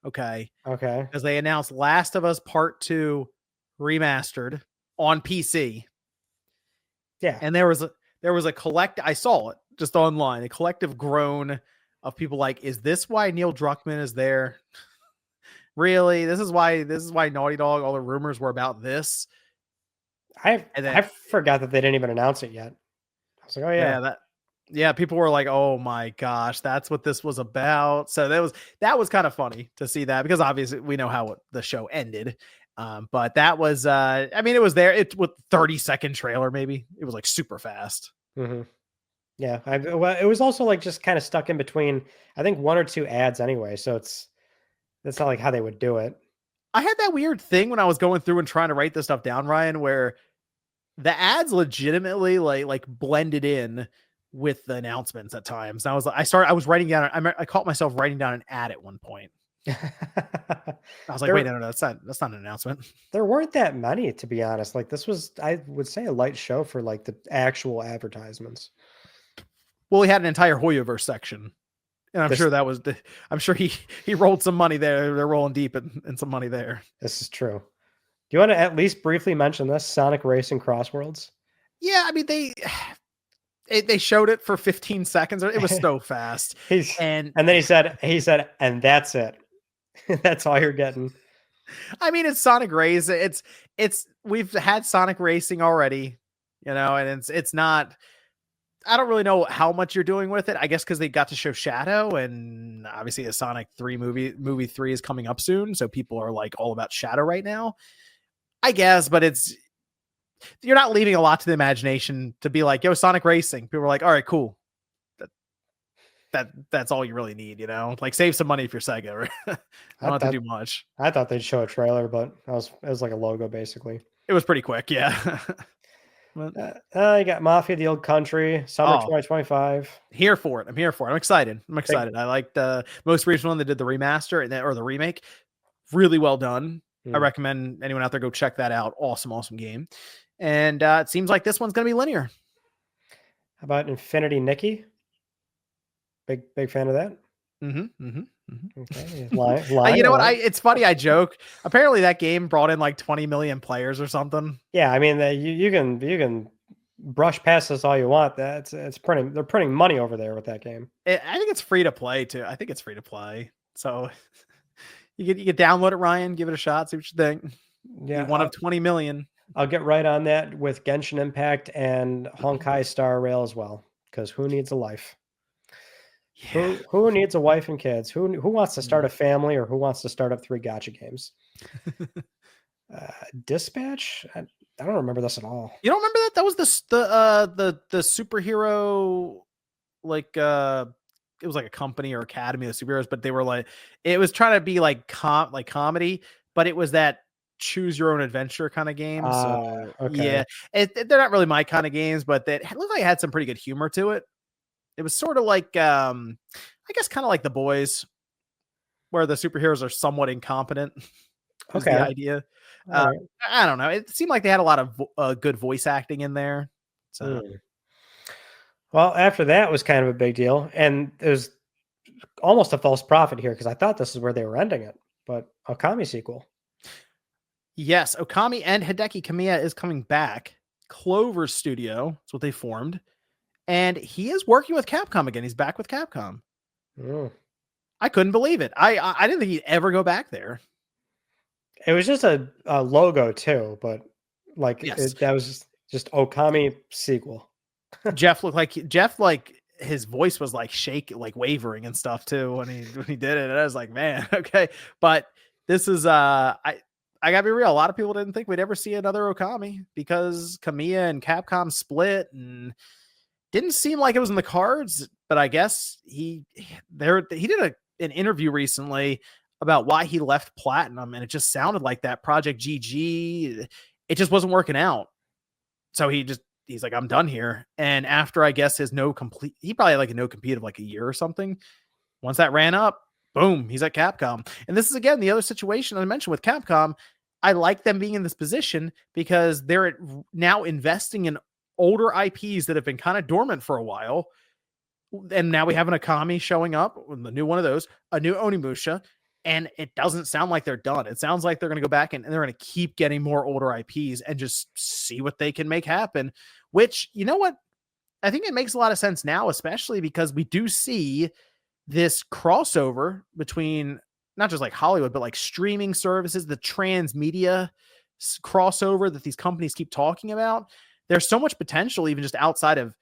S1: Okay. Because they announced Last of Us Part 2 remastered on PC.
S2: Yeah.
S1: And there was a I saw it just online, a collective groan of people like, is this why Neil Druckmann is there? Really? This is why Naughty Dog, all the rumors were about this.
S2: I forgot that they didn't even announce it yet. I was like, oh yeah.
S1: Yeah, people were like, "Oh my gosh, that's what this was about." So that was kind of funny to see that, because obviously we know how the show ended. But that was, it was there. It's with 30-second trailer, maybe it was like super fast.
S2: Mm-hmm. Yeah, it was also like just kind of stuck in between, I think 1 or 2 ads anyway. So that's not like how they would do it.
S1: I had that weird thing when I was going through and trying to write this stuff down, Ryan, where the ads legitimately like blended in with the announcements at times. I was writing down. I caught myself writing down an ad at one point. I was like, wait, no, that's not an announcement.
S2: There weren't that many, to be honest. Like, this was, I would say, a light show for like the actual advertisements.
S1: Well, we had an entire Hoyoverse section And I'm sure that was I'm sure he rolled some money there. They're rolling deep in some money there.
S2: This is true. Do you want to at least briefly mention this Sonic Racing Crossworlds?
S1: Yeah, I mean they showed it for 15 seconds. It was so fast.
S2: And then he said, and that's it. That's all you're getting.
S1: I mean, it's Sonic Racing. We've had Sonic Racing already, and it's not. I don't really know how much you're doing with it. I guess because they got to show Shadow, and obviously a Sonic 3 movie 3 is coming up soon, so people are like all about Shadow right now. I guess, but you're not leaving a lot to the imagination to be like, yo, Sonic Racing. People are like, all right, cool. That's all you really need, like save some money if you're Sega. Right? I don't have to do much.
S2: I thought they'd show a trailer, but it was like a logo basically.
S1: It was pretty quick. Yeah.
S2: You got Mafia, the Old Country, summer 2025.
S1: Here for it. I'm here for it. I'm excited. I like the most recent one that did the remaster or the remake. Really well done. I recommend anyone out there go check that out. Awesome game. And it seems like this one's going to be linear.
S2: How about Infinity Nikki? Big fan of that. Okay. Lie,
S1: you know what? It's funny. I joke. Apparently, that game brought in like 20 million players or something.
S2: Yeah, I mean, you can brush past this all you want. They're printing money over there with that game.
S1: I think it's free to play too. I think it's free to play. So you can download it, Ryan. Give it a shot. See what you think.
S2: Yeah,
S1: one of 20 million.
S2: I'll get right on that with Genshin Impact and Honkai Star Rail as well. Because who needs a life? Yeah. Who needs a wife and kids? Who wants to start a family, or who wants to start up 3 gacha games? Dispatch? I don't remember this at all.
S1: You don't remember that? That was the superhero, like it was like a company or academy of superheroes, but they were like, it was trying to be like comedy, but it was that choose your own adventure kind of game. So okay. Yeah, they're not really my kind of games, but it looked like it had some pretty good humor to it. It was sort of like, I guess kind of like The Boys, where the superheroes are somewhat incompetent. Okay. The idea. Right. I don't know. It seemed like they had a lot of good voice acting in there. So,
S2: well, after that was kind of a big deal. And it was almost a false prophet here because I thought this is where they were ending it. But Okami sequel.
S1: Yes, Okami and Hideki Kamiya is coming back. Clover Studio, that's what they formed. And he is working with Capcom again. He's back with Capcom. I couldn't believe it. I didn't think he'd ever go back there.
S2: It was just a logo too, but like that was just Okami sequel.
S1: Jeff like his voice was like wavering and stuff too when he did it. And I was like, man, okay. But this is I gotta be real. A lot of people didn't think we'd ever see another Okami because Kamiya and Capcom split and didn't seem like it was in the cards, but I guess he did an interview recently about why he left Platinum, and it just sounded like that Project GG, it just wasn't working out. So he's like, I'm done here. And after I guess he probably had like a no compete of like a year or something. Once that ran up, boom, he's at Capcom. And this is again the other situation I mentioned with Capcom. I like them being in this position because they're now investing in older IPs that have been kind of dormant for a while. And now we have an Okami showing up, the new one of those, a new Onimusha, and it doesn't sound like they're done. It sounds like they're going to go back and they're going to keep getting more older IPs and just see what they can make happen, which, you know what? I think it makes a lot of sense now, especially because we do see this crossover between not just like Hollywood, but like streaming services, the transmedia crossover that these companies keep talking about. There's so much potential even just outside of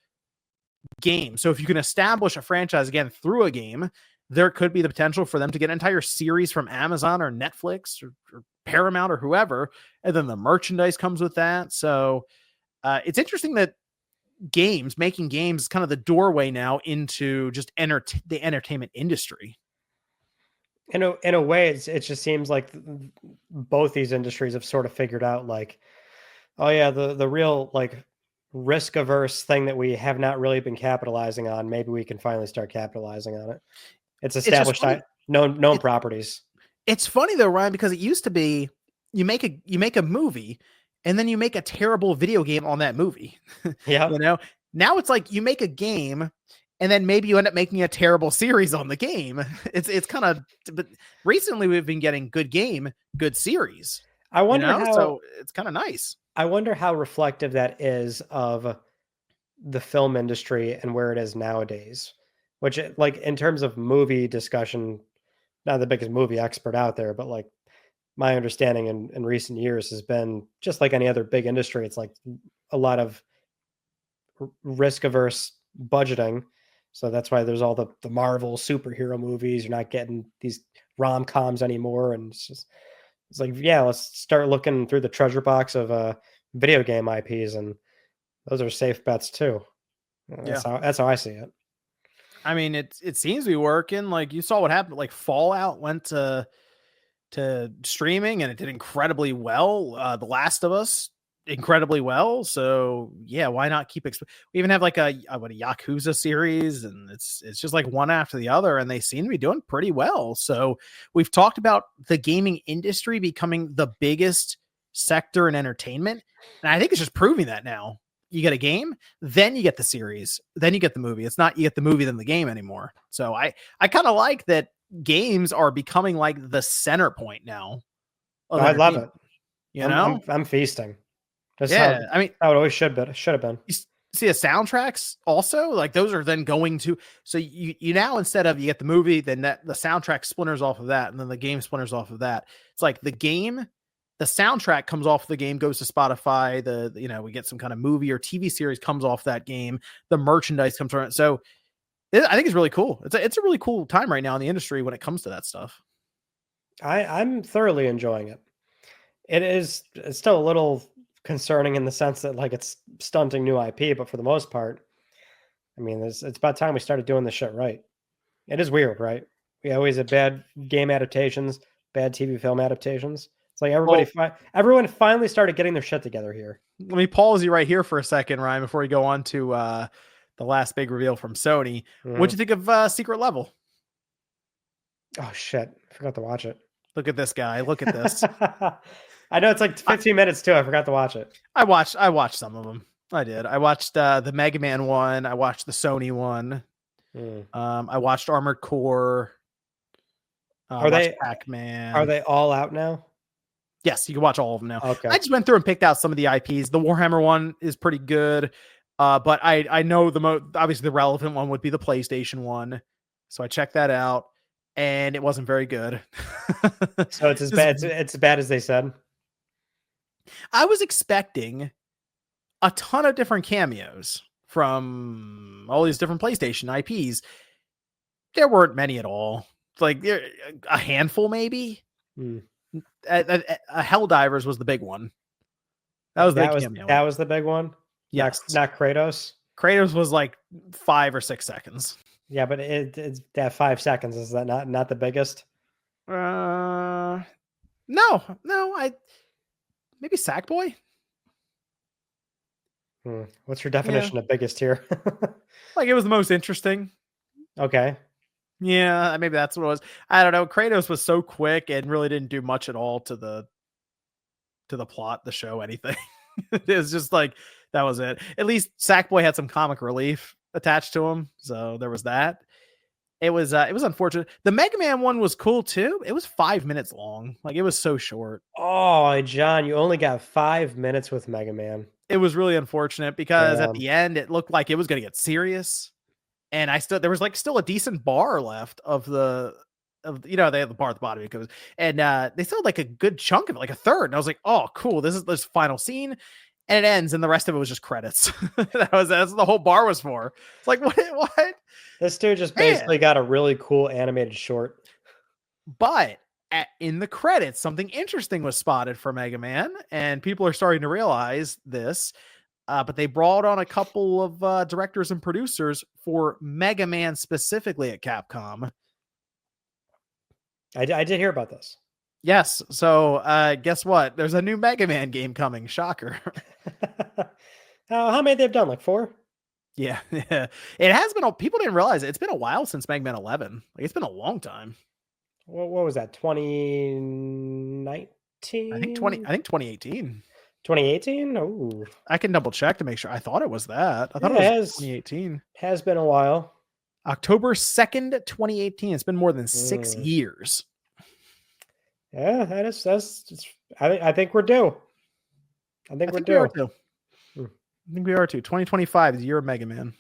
S1: games. So if you can establish a franchise again through a game, there could be the potential for them to get an entire series from Amazon or Netflix or Paramount or whoever. And then the merchandise comes with that. So it's interesting that making games is kind of the doorway now into just the entertainment industry.
S2: In a way, it just seems like both these industries have sort of figured out like, oh yeah, the real like risk averse thing that we have not really been capitalizing on. Maybe we can finally start capitalizing on it. It's established known properties. It's
S1: funny though, Ryan, because it used to be you make a movie and then you make a terrible video game on that movie.
S2: Yeah.
S1: Now it's like you make a game and then maybe you end up making a terrible series on the game. It's kind of, but recently we've been getting good series.
S2: I wonder how.
S1: So it's kind of nice.
S2: I wonder how reflective that is of the film industry and where it is nowadays. Which, like, in terms of movie discussion, not the biggest movie expert out there, but like my understanding in recent years has been just like any other big industry. It's like a lot of risk averse budgeting. So that's why there's all the Marvel superhero movies. You're not getting these rom-coms anymore. And it's like, yeah, let's start looking through the treasure box of video game IPs. And those are safe bets too. That's how I see it.
S1: I mean, it seems to be working. Like, you saw what happened. Like, Fallout went to streaming and it did incredibly well. The Last of Us incredibly well. So yeah, why not keep? We even have like a Yakuza series, and it's just like one after the other, and they seem to be doing pretty well. So we've talked about the gaming industry becoming the biggest sector in entertainment, and I think it's just proving that now. You get a game, then you get the series, then you get the movie. It's not you get the movie then the game anymore. So I kind of like that games are becoming like the center point now.
S2: I love it. I'm feasting. That's
S1: I mean,
S2: how it always should have been.
S1: You see the soundtracks also, like, those are then going to, so you now, instead of you get the movie, then the soundtrack splinters off of that, and then the game splinters off of that. It's like the game, the soundtrack comes off the game, goes to Spotify. We get some kind of movie or TV series comes off that game. The merchandise comes from it. So I think it's really cool. It's a really cool time right now in the industry when it comes to that stuff.
S2: I'm thoroughly enjoying it. It's still a little concerning in the sense that, like, it's stunting new IP, but for the most part, I mean, it's about time we started doing this shit right. It is weird, right? We always have bad game adaptations, bad TV film adaptations. It's like everyone finally started getting their shit together here.
S1: Let me pause you right here for a second, Ryan, before we go on to the last big reveal from Sony.
S2: Mm-hmm.
S1: What'd you think of Secret Level?
S2: Oh shit, I forgot to watch it.
S1: Look at this guy. Look at this.
S2: I know it's like 15 minutes too. I forgot to watch it.
S1: I watched some of them. I did. I watched the Mega Man one. I watched the Sony one. I watched Armored Core.
S2: Are they
S1: Pac-Man?
S2: Are they all out now?
S1: Yes, you can watch all of them now.
S2: Okay.
S1: I just went through and picked out some of the IPs. The Warhammer one is pretty good. But I know obviously the relevant one would be the PlayStation one. So I checked that out, and it wasn't very good.
S2: So it's as bad as they said.
S1: I was expecting a ton of different cameos from all these different PlayStation IPs. There weren't many at all. Like a handful, maybe. Helldivers was the big one. That was
S2: the big one.
S1: Yes,
S2: not Kratos.
S1: Kratos was like 5 or 6 seconds.
S2: Yeah, but it's that 5 seconds. Is that not the biggest?
S1: No. Maybe Sackboy.
S2: What's your definition of biggest here?
S1: Like, it was the most interesting.
S2: Okay.
S1: Yeah, maybe that's what it was. I don't know. Kratos was so quick and really didn't do much at all to the plot, the show, anything. It was just like, that was it. At least Sackboy had some comic relief attached to him, so there was that. It was unfortunate. The Mega Man one was cool too. It was 5 minutes long. Like, it was so short.
S2: Oh, John, you only got 5 minutes with Mega Man.
S1: It was really unfortunate because at the end it looked like it was going to get serious, and there was like still a decent bar left of they had the bar at the bottom, and they still had like a good chunk of it, like a third. And I was like, oh, cool. This is this final scene. And it ends, and the rest of it was just credits. That's what the whole bar was for. It's like, what?
S2: This dude just basically got a really cool animated short.
S1: But in the credits, something interesting was spotted for Mega Man, and people are starting to realize this. But they brought on a couple of directors and producers for Mega Man specifically at Capcom.
S2: I did hear about this.
S1: Yes. So guess what? There's a new Mega Man game coming. Shocker.
S2: How many they've done? Like 4?
S1: Yeah. It has been. People didn't realize it. It's been a while since Mega Man 11. Like, it's been a long time.
S2: What was that? 2019?
S1: I think 2018.
S2: 2018? Oh,
S1: I can double check to make sure. I thought it was that. I thought it was 2018.
S2: Has been a while.
S1: October 2nd, 2018. It's been more than 6 years.
S2: Yeah, I think we're due. I think we're due.
S1: We are too. I think we are too. 2025 is the year of Mega Man.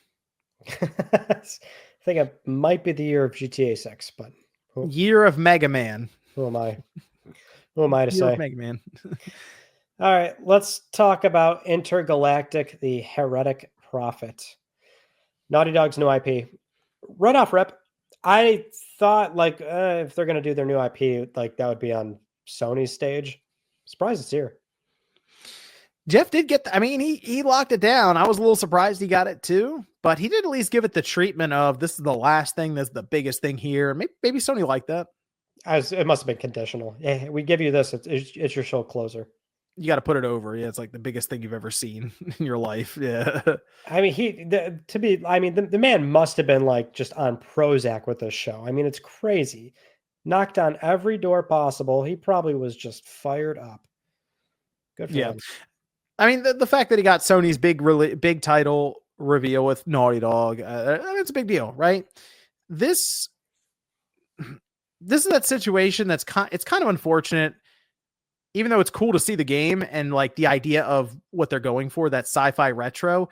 S2: I think it might be the year of GTA 6, but
S1: year of Mega Man.
S2: Who am I? Who am I to
S1: year
S2: say?
S1: Of Mega Man.
S2: All right, let's talk about Intergalactic: The Heretic Prophet. Naughty Dog's new IP. Right off rip, I thought if they're gonna do their new IP, like that would be on Sony's stage. Surprised it's here.
S1: Jeff did get. He locked it down. I was a little surprised he got it too, but he did at least give it the treatment of this is the last thing. This is the biggest thing here. Maybe Sony liked that.
S2: It must have been conditional. Yeah, we give you this. It's your show closer.
S1: You got to put it over. Yeah, it's like the biggest thing you've ever seen in your life. Yeah.
S2: I mean, the man must have been like just on Prozac with this show. I mean, it's crazy. Knocked on every door possible. He probably was just fired up. Good for him.
S1: I mean, the fact that he got Sony's big title reveal with Naughty Dog, it's a big deal, right? This is that situation it's kind of unfortunate, even though it's cool to see the game and like the idea of what they're going for, that sci-fi retro.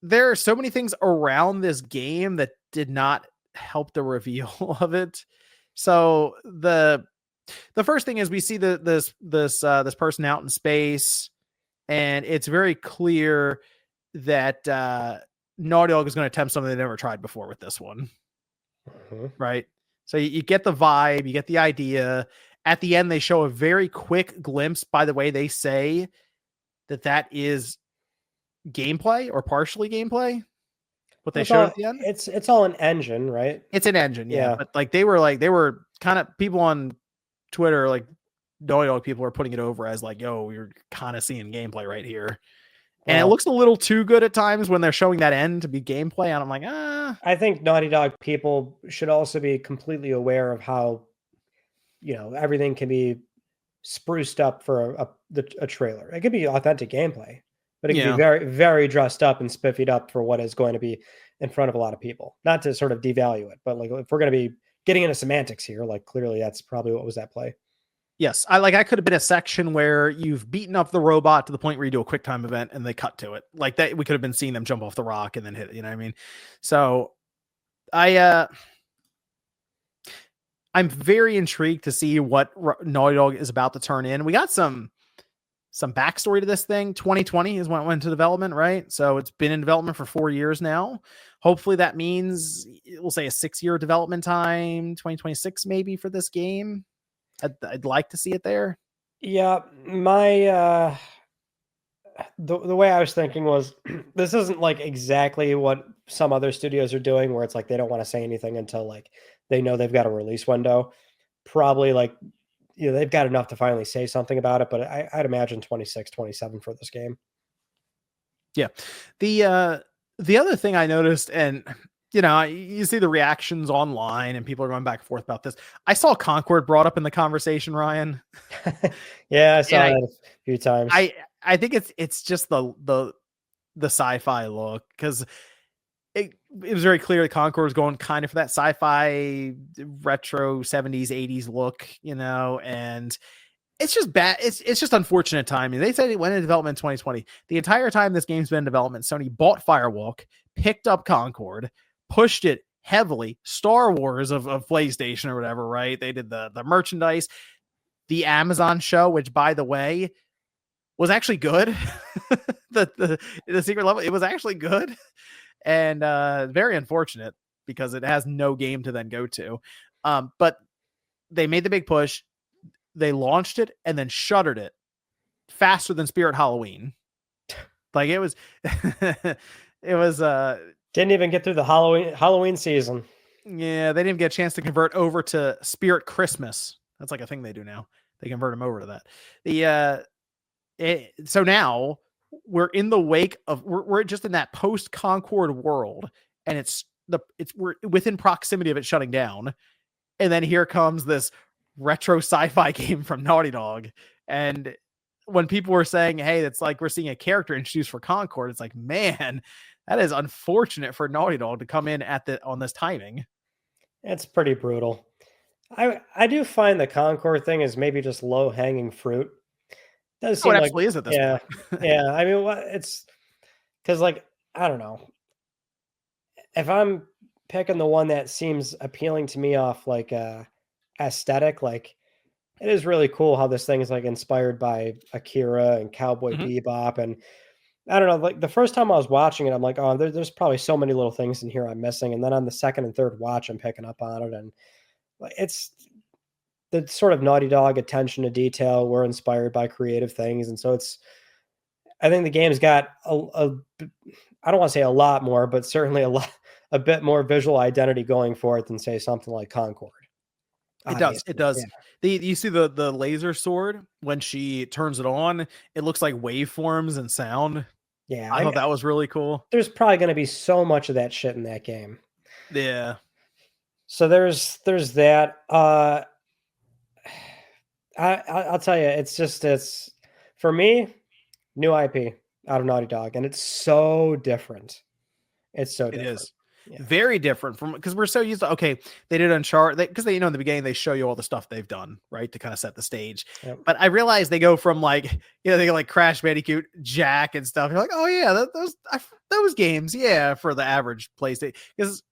S1: There are so many things around this game that did not help the reveal of it. So the first thing is we see this person out in space, and it's very clear that Naughty Dog is going to attempt something they never tried before with this one. Right? So you get the vibe, you get the idea. At the end, they show a very quick glimpse. By the way, they say that is gameplay or partially gameplay. What they showed at the end?
S2: It's all an engine, right?
S1: It's an engine, yeah. But they were kind of people on Twitter, like Naughty Dog people are putting it over as like, yo, you're kind of seeing gameplay right here. And it looks a little too good at times when they're showing that end to be gameplay. And I'm like,
S2: I think Naughty Dog people should also be completely aware of how, everything can be spruced up for a trailer. It could be authentic gameplay, but it can be very, very dressed up and spiffied up for what is going to be in front of a lot of people. Not to sort of devalue it, but like if we're going to be getting into semantics here, like clearly that's probably what was at play.
S1: Yes, I could have been a section where you've beaten up the robot to the point where you do a quick time event and they cut to it. Like that, we could have been seeing them jump off the rock and then hit it, you know what I mean? So I'm very intrigued to see what Naughty Dog is about to turn in. We got some backstory to this thing. 2020 is when it went into development, right? So it's been in development for 4 years now. Hopefully that means we'll say a 6-year development time, 2026 maybe for this game. I'd like to see it there.
S2: Yeah, my the way I was thinking was this isn't like exactly what some other studios are doing, where it's like they don't want to say anything until like they know they've got a release window. Probably like they've got enough to finally say something about it, but I'd imagine 26, 27 for this game.
S1: Yeah, the other thing I noticed, and you see the reactions online and people are going back and forth about this. I saw Concord brought up in the conversation, Ryan.
S2: Yeah, I saw that a few times.
S1: I think it's just the sci-fi look, because it was very clear that Concord was going kind of for that sci-fi retro 70s, 80s look, and it's just bad. It's just unfortunate timing. They said it went into development in 2020. The entire time this game's been in development, Sony bought Firewalk, picked up Concord, pushed it heavily. Star Wars of PlayStation or whatever, right? They did the merchandise, the Amazon show, which by the way was actually good. the secret level, it was actually good, and very unfortunate because it has no game to then go to. But they made the big push. They launched it and then shuttered it faster than Spirit Halloween. Like it was
S2: didn't even get through the Halloween season.
S1: Yeah, they didn't get a chance to convert over to Spirit Christmas. That's like a thing they do now. They convert them over to that. So now we're in the wake of we're just in that post Concord world, and we're within proximity of it shutting down, and then here comes this retro sci-fi game from Naughty Dog. And when people were saying, hey, it's like we're seeing a character introduced for Concord, it's like, man, That is unfortunate for Naughty Dog to come in on this timing.
S2: It's pretty brutal. I do find the Concord thing is maybe just low hanging fruit. Does
S1: Oh, it
S2: seem like
S1: absolutely is at this
S2: yeah,
S1: point.
S2: yeah. I mean, it's because like I don't know if I'm picking the one that seems appealing to me off like aesthetic, like it is really cool how this thing is like inspired by Akira and Cowboy
S1: Mhm.
S2: Bebop, and I don't know. Like the first time I was watching it, I'm like, oh, there's probably so many little things in here I'm missing, and then on the second and third watch, I'm picking up on it, and like it's the sort of Naughty Dog attention to detail. We're inspired by creative things, and so it's. I think the game's got I don't want to say a lot more, but certainly a bit more visual identity going for it than say something like Concord.
S1: It does. It
S2: Obviously, yeah.
S1: does. You see the laser sword when she turns it on, it looks like waveforms and sound.
S2: Yeah,
S1: I thought that was really cool.
S2: there's probably going to be so much of that shit in that game.
S1: Yeah.
S2: So there's that. I'll tell you, it's for me, new IP out of Naughty Dog, and it's so different. It's so
S1: It
S2: different.
S1: is.
S2: Yeah.
S1: Very different from because we're so used to they did Uncharted because they in the beginning they show you all the stuff they've done, right, to kind of set the stage.
S2: Yep.
S1: But I realized they go from like they go like Crash Bandicoot, Jack, and stuff. You're like, oh yeah, those games, yeah, for the average PlayStation. Because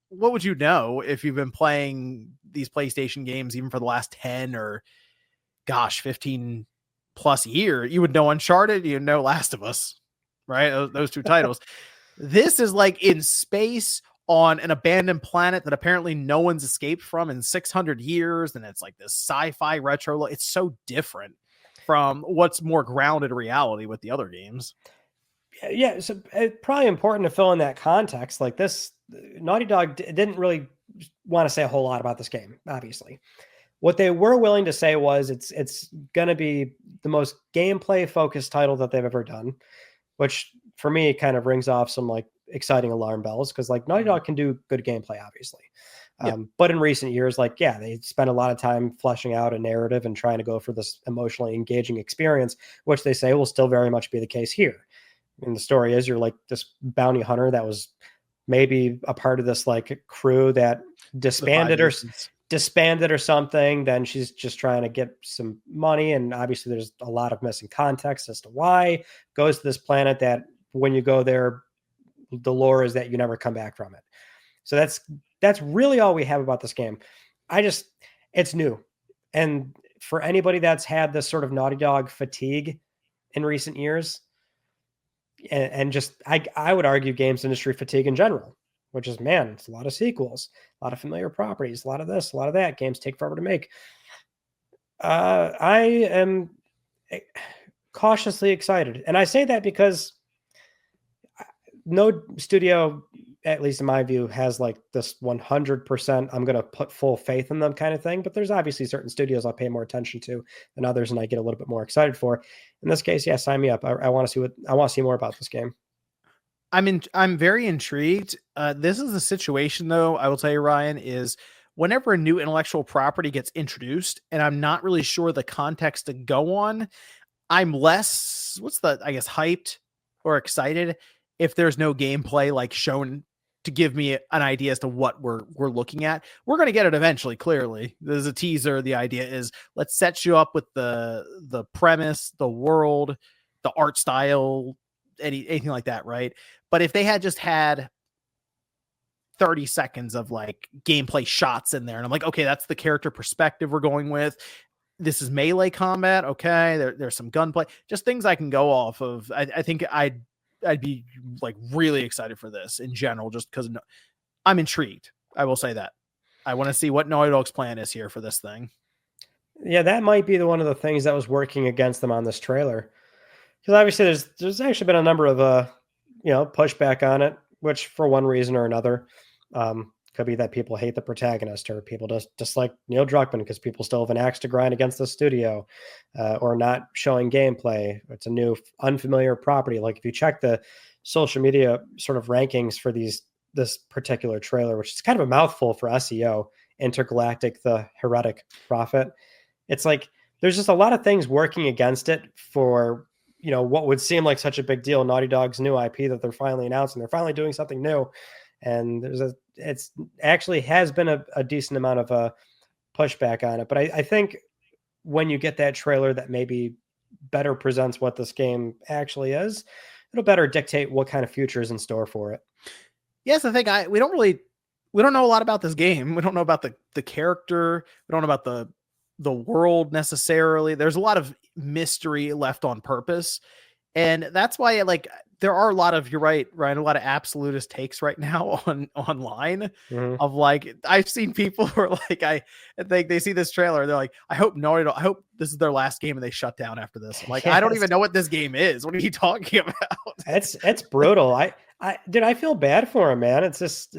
S1: what would you know if you've been playing these PlayStation games even for the last 10 or 15 plus year? You would know Uncharted, you know Last of Us, right? Those two titles. This is like in space on an abandoned planet that apparently no one's escaped from in 600 years. And it's like this sci-fi retro. It's so different from what's more grounded reality with the other games.
S2: Yeah. So it's probably important to fill in that context. Like this, Naughty Dog didn't really want to say a whole lot about this game, obviously. What they were willing to say was it's going to be the most gameplay focused title that they've ever done, which for me kind of rings off some like exciting alarm bells because like Naughty Dog can do good gameplay, obviously. But in recent years, like, yeah, they spent a lot of time fleshing out a narrative and trying to go for this emotionally engaging experience, which they say will still very much be the case here. And the story is you're like this bounty hunter that was maybe a part of this like crew that disbanded or something. Then she's just trying to get some money. And obviously there's a lot of missing context as to why. Goes to this planet that when you go there, the lore is that you never come back from it. So that's really all we have about this game. It's new. And for anybody that's had this sort of Naughty Dog fatigue in recent years, and just, I would argue games industry fatigue in general, which is, man, it's a lot of sequels, a lot of familiar properties, a lot of this, a lot of that. Games take forever to make. I am cautiously excited. And I say that because no studio, at least in my view, has like this 100% I'm going to put full faith in them kind of thing. But there's obviously certain studios I'll pay more attention to than others, and I get a little bit more excited for. In this case, yeah, sign me up. I want to see more about this game.
S1: I'm very intrigued. This is a situation, though, I will tell you, Ryan, is whenever a new intellectual property gets introduced, and I'm not really sure the context to go on, I'm less, hyped or excited if there's no gameplay like shown to give me an idea as to what we're looking at. We're going to get it eventually. Clearly, there's a teaser. The idea is let's set you up with the premise, the world, the art style, anything like that, right? But if they had just had 30 seconds of like gameplay shots in there, and I'm like, okay, that's the character perspective we're going with. This is melee combat. Okay, there's some gunplay, just things I can go off of. I think I'd be like really excited for this in general, just because I'm intrigued. I will say that I want to see what Naughty Dog's plan is here for this thing.
S2: Yeah, that might be one of the things that was working against them on this trailer, because obviously there's actually been a number of pushback on it, which for one reason or another could be that people hate the protagonist, or people just like Neil Druckmann because people still have an axe to grind against the studio, or not showing gameplay. It's a new unfamiliar property. Like if you check the social media sort of rankings for this particular trailer, which is kind of a mouthful for SEO, Intergalactic the Heretic Prophet, it's like there's just a lot of things working against it for what would seem like such a big deal, Naughty Dog's new IP that they're finally announcing. They're finally doing something new. And it's actually has been a decent amount of pushback on it. But I think when you get that trailer that maybe better presents what this game actually is, it'll better dictate what kind of future is in store for it.
S1: Yes, I think we don't know a lot about this game. We don't know about the character. We don't know about the world necessarily. There's a lot of mystery left on purpose. And that's why there are a lot of, you're right, Ryan, a lot of absolutist takes right now online of I've seen people who are I think they see this trailer. They're like, I hope this is their last game and they shut down after this. I'm like, I don't even know what this game is. What are you talking about?
S2: It's brutal. I feel bad for him, man. It's just,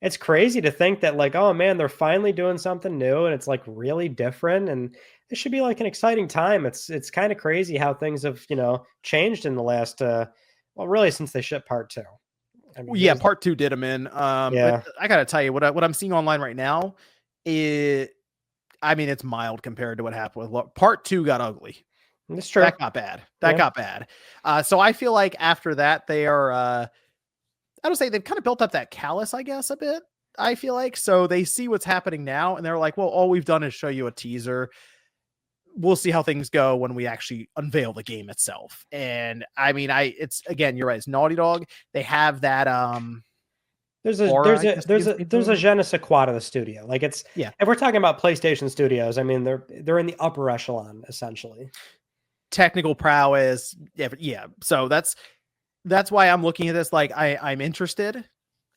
S2: it's crazy to think that oh man, they're finally doing something new and it's really different. And it should be an exciting time. It's kind of crazy how things have, changed in the last, really since they shipped part 2. I mean,
S1: part 2 did them in. But I gotta tell you what I'm seeing online right now it's mild compared to what happened with part 2 got ugly.
S2: It's true.
S1: That got bad. Got bad. So I feel like after that they are, I would say they've kind of built up that callus, I guess, a bit. I feel like so they see what's happening now and they're like, well, all we've done is show you a teaser. We'll see how things go when we actually unveil the game itself. And it's again, you're right. It's Naughty Dog. They have that.
S2: There's a je ne sais quoi to the studio. If we're talking about PlayStation Studios, they're in the upper echelon essentially. Technical
S1: prowess. Yeah. So that's why I'm looking at this. I'm interested.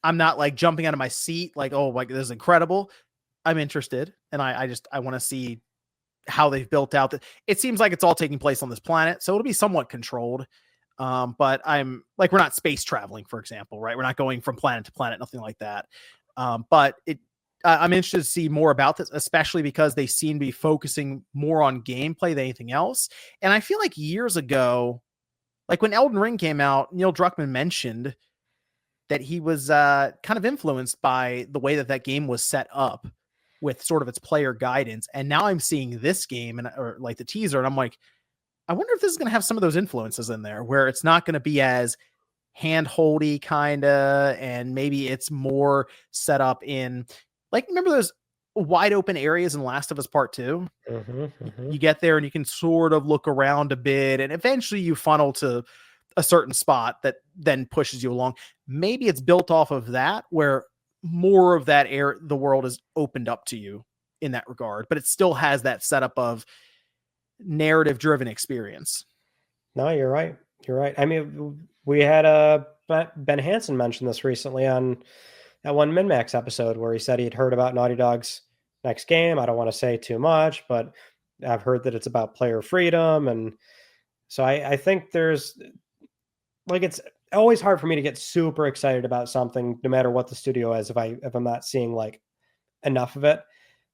S1: I'm not jumping out of my seat. This is incredible. I'm interested. And I want to see how they've built out that. It seems like it's all taking place on this planet, so it'll be somewhat controlled. But I'm we're not space traveling, for example, right? We're not going from planet to planet, nothing like that. But I'm interested to see more about this, especially because they seem to be focusing more on gameplay than anything else. And I feel years ago, when Elden Ring came out, Neil Druckmann mentioned that he was kind of influenced by the way that game was set up with sort of its player guidance. And now I'm seeing this game or the teaser, and I'm like, I wonder if this is going to have some of those influences in there where it's not going to be as hand-holdy kind of, and maybe it's more set up in remember those wide open areas in Last of Us Part 2? You get there and you can sort of look around a bit and eventually you funnel to a certain spot that then pushes you along. Maybe it's built off of that where more of that the world is opened up to you in that regard, but it still has that setup of narrative driven experience.
S2: No, you're right. We had Ben Hansen mention this recently on that one MinMax episode where he said he'd heard about Naughty Dog's next game. I don't want to say too much, but I've heard that it's about player freedom. And so I think there's it's always hard for me to get super excited about something, no matter what the studio is, if I'm not seeing enough of it.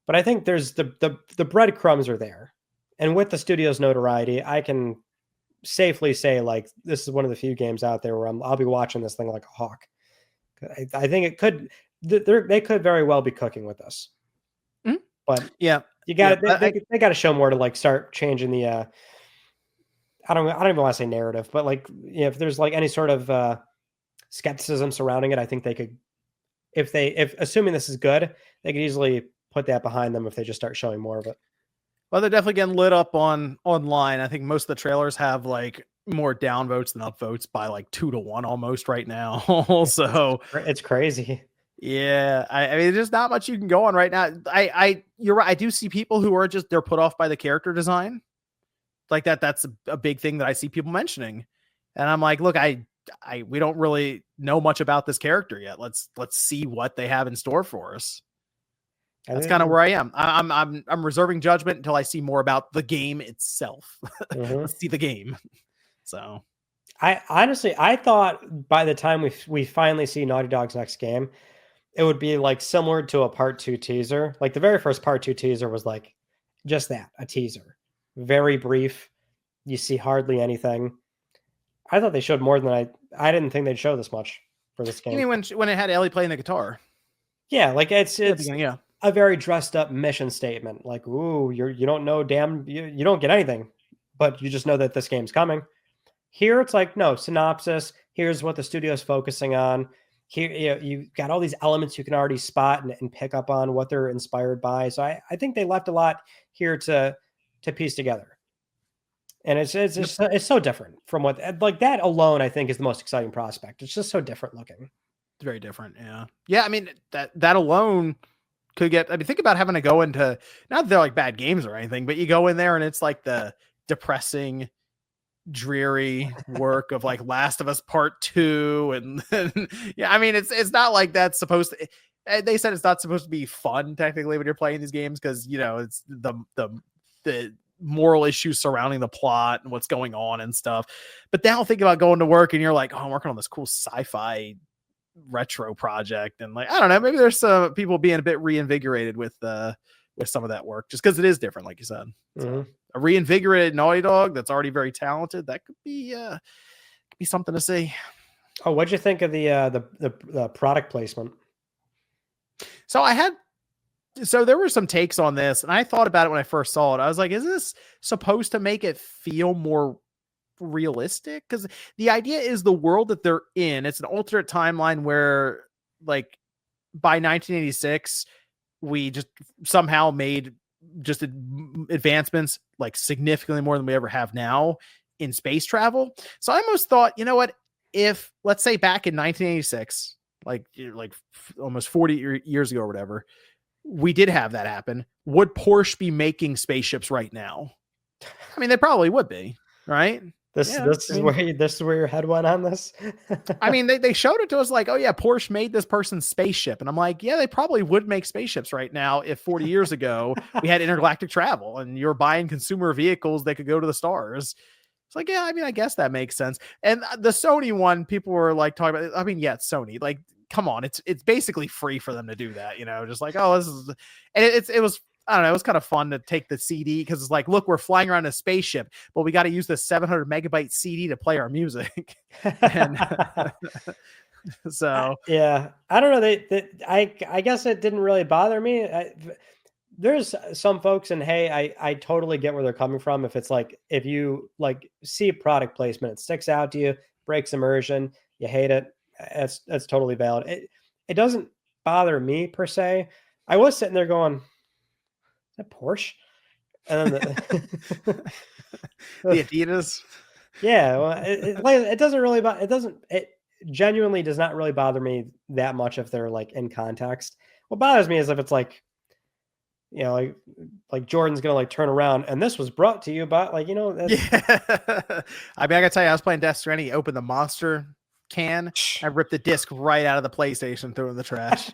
S2: But I think there's the breadcrumbs are there. And with the studio's notoriety, I can safely say this is one of the few games out there where I'll be watching this thing like a hawk. I think it could, they could very well be cooking with this.
S1: Mm-hmm.
S2: But
S1: yeah,
S2: you got they got to show more to start changing the I don't even want to say narrative, but if there's any sort of skepticism surrounding it, I think they could, if assuming this is good, they could easily put that behind them if they just start showing more of it.
S1: Well, they're definitely getting lit up online. I think most of the trailers have more downvotes than upvotes by 2-1 almost right now. So
S2: it's crazy.
S1: Yeah, there's just not much you can go on right now. You're right. I do see people who are they're put off by the character design. That. That's a big thing that I see people mentioning, and I'm like, look, we don't really know much about this character yet. Let's see what they have in store for us. That's kind of where I am. I'm reserving judgment until I see more about the game itself. Let's see the game. So,
S2: I honestly thought by the time we finally see Naughty Dog's next game, it would be similar to a part 2 teaser. The very first part 2 teaser was just that, a teaser, very brief. You see hardly anything. I thought they showed more than I didn't think they'd show this much for this game.
S1: You mean when it had Ellie playing the guitar?
S2: Yeah, it's a very dressed up mission statement. Ooh, you don't know, you don't get anything, but you just know that this game's coming. Here it's like, no, synopsis. Here's what the studio is focusing on. Here, you got all these elements you can already spot and pick up on what they're inspired by. So I think they left a lot here to piece together. And it's so different from what, like, that alone, I think, is the most exciting prospect. It's just so different looking.
S1: It's very different. Yeah. Yeah. I mean, that alone could get, I mean, think about having to go into, not that they're like bad games or anything, but you go in there and it's like the depressing, dreary work of like Last of Us Part 2. And yeah, I mean, it's not like that's supposed to, they said it's not supposed to be fun technically when you're playing these games, because, you know, it's the moral issues surrounding the plot and what's going on and stuff. But now think about going to work and you're like, oh, I'm working on this cool sci-fi retro project, and like, I don't know, maybe there's some people being a bit reinvigorated with some of that work, just because it is different, like you said. So, a reinvigorated Naughty Dog that's already very talented, that could be something to see.
S2: Oh, what'd you think of the product placement?
S1: So there were some takes on this, and I thought about it when I first saw it. I was like, is this supposed to make it feel more realistic? Because the idea is the world that they're in, it's an alternate timeline where, like, by 1986, we just somehow made just advancements like significantly more than we ever have now in space travel. So I almost thought, you know what, if, let's say, back in 1986, like almost 40 years ago or whatever, we did have that happen, would Porsche be making spaceships right now? I mean, they probably would be, right?
S2: This is where your head went on this.
S1: I mean, they showed it to us like, oh yeah, Porsche made this person's spaceship, and I'm like, yeah, they probably would make spaceships right now if 40 years ago we had intergalactic travel and you're buying consumer vehicles that could go to the stars. It's like, yeah, I mean, I guess that makes sense. And the Sony one, people were like talking about, I mean, yeah, it's Sony. Like, come on, it's basically free for them to do that, you know, just like, oh, this is, and it was, I don't know, it was kind of fun to take the CD, because it's like, look, we're flying around a spaceship, but we got to use the 700 megabyte CD to play our music. And so
S2: yeah, I don't know. I guess it didn't really bother me. There's some folks, and hey, I totally get where they're coming from. If it's like, if you like see product placement, it sticks out to you, breaks immersion, you hate it, that's totally valid. It doesn't bother me per se. I was sitting there going, is that Porsche? And then
S1: the Adidas.
S2: Yeah, well, it doesn't really, it genuinely does not really bother me that much if they're like in context. What bothers me is if it's like, you know, like Jordan's gonna like turn around and this was brought to you by, like, you know.
S1: Yeah. I mean, I gotta tell you, I was playing Death Stranding, opened the monster can, I ripped the disc right out of the PlayStation, threw it in the trash.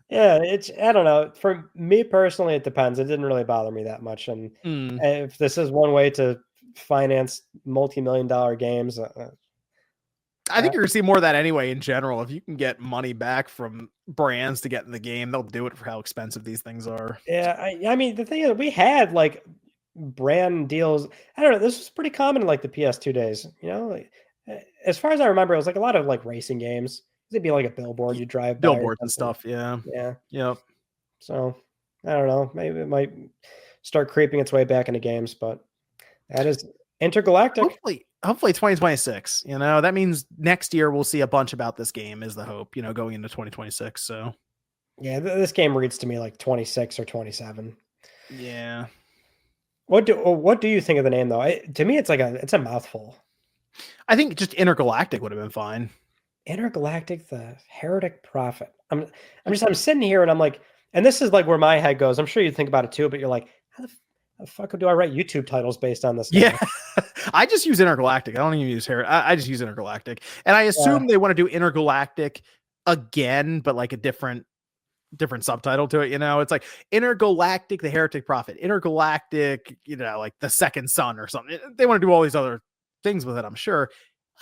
S2: Yeah, I don't know. For me personally, it depends. It didn't really bother me that much. And if this is one way to finance multi-million-dollar games,
S1: I think you're gonna see more of that anyway. In general, if you can get money back from brands to get in the game, they'll do it for how expensive these things are.
S2: Yeah, I mean, the thing is, we had like brand deals. I don't know. This was pretty common in like the PS2 days. You know, like, as far as I remember, it was like a lot of like racing games. It'd be like a billboard you drive by,
S1: billboards and stuff. Yeah. Yep.
S2: So I don't know. Maybe it might start creeping its way back into games, but that is intergalactic.
S1: Hopefully 2026. You know, that means next year we'll see a bunch about this game, is the hope, you know, going into 2026. So
S2: yeah, this game reads to me like 26 or 27.
S1: Yeah.
S2: What do you think of the name though? To me, it's a mouthful.
S1: I think just intergalactic would have been fine.
S2: Intergalactic, the Heretic Prophet. I'm sitting here and I'm like, and this is like where my head goes. I'm sure you think about it too, but you're like, how the fuck do I write YouTube titles based on this?
S1: Yeah. I just use intergalactic. I don't even use Heretic. I just use intergalactic. And I assume they want to do intergalactic again, but like a different subtitle to it. You know, it's like intergalactic, the Heretic Prophet, intergalactic, you know, like the Second Son or something. They want to do all these other things with it, I'm sure.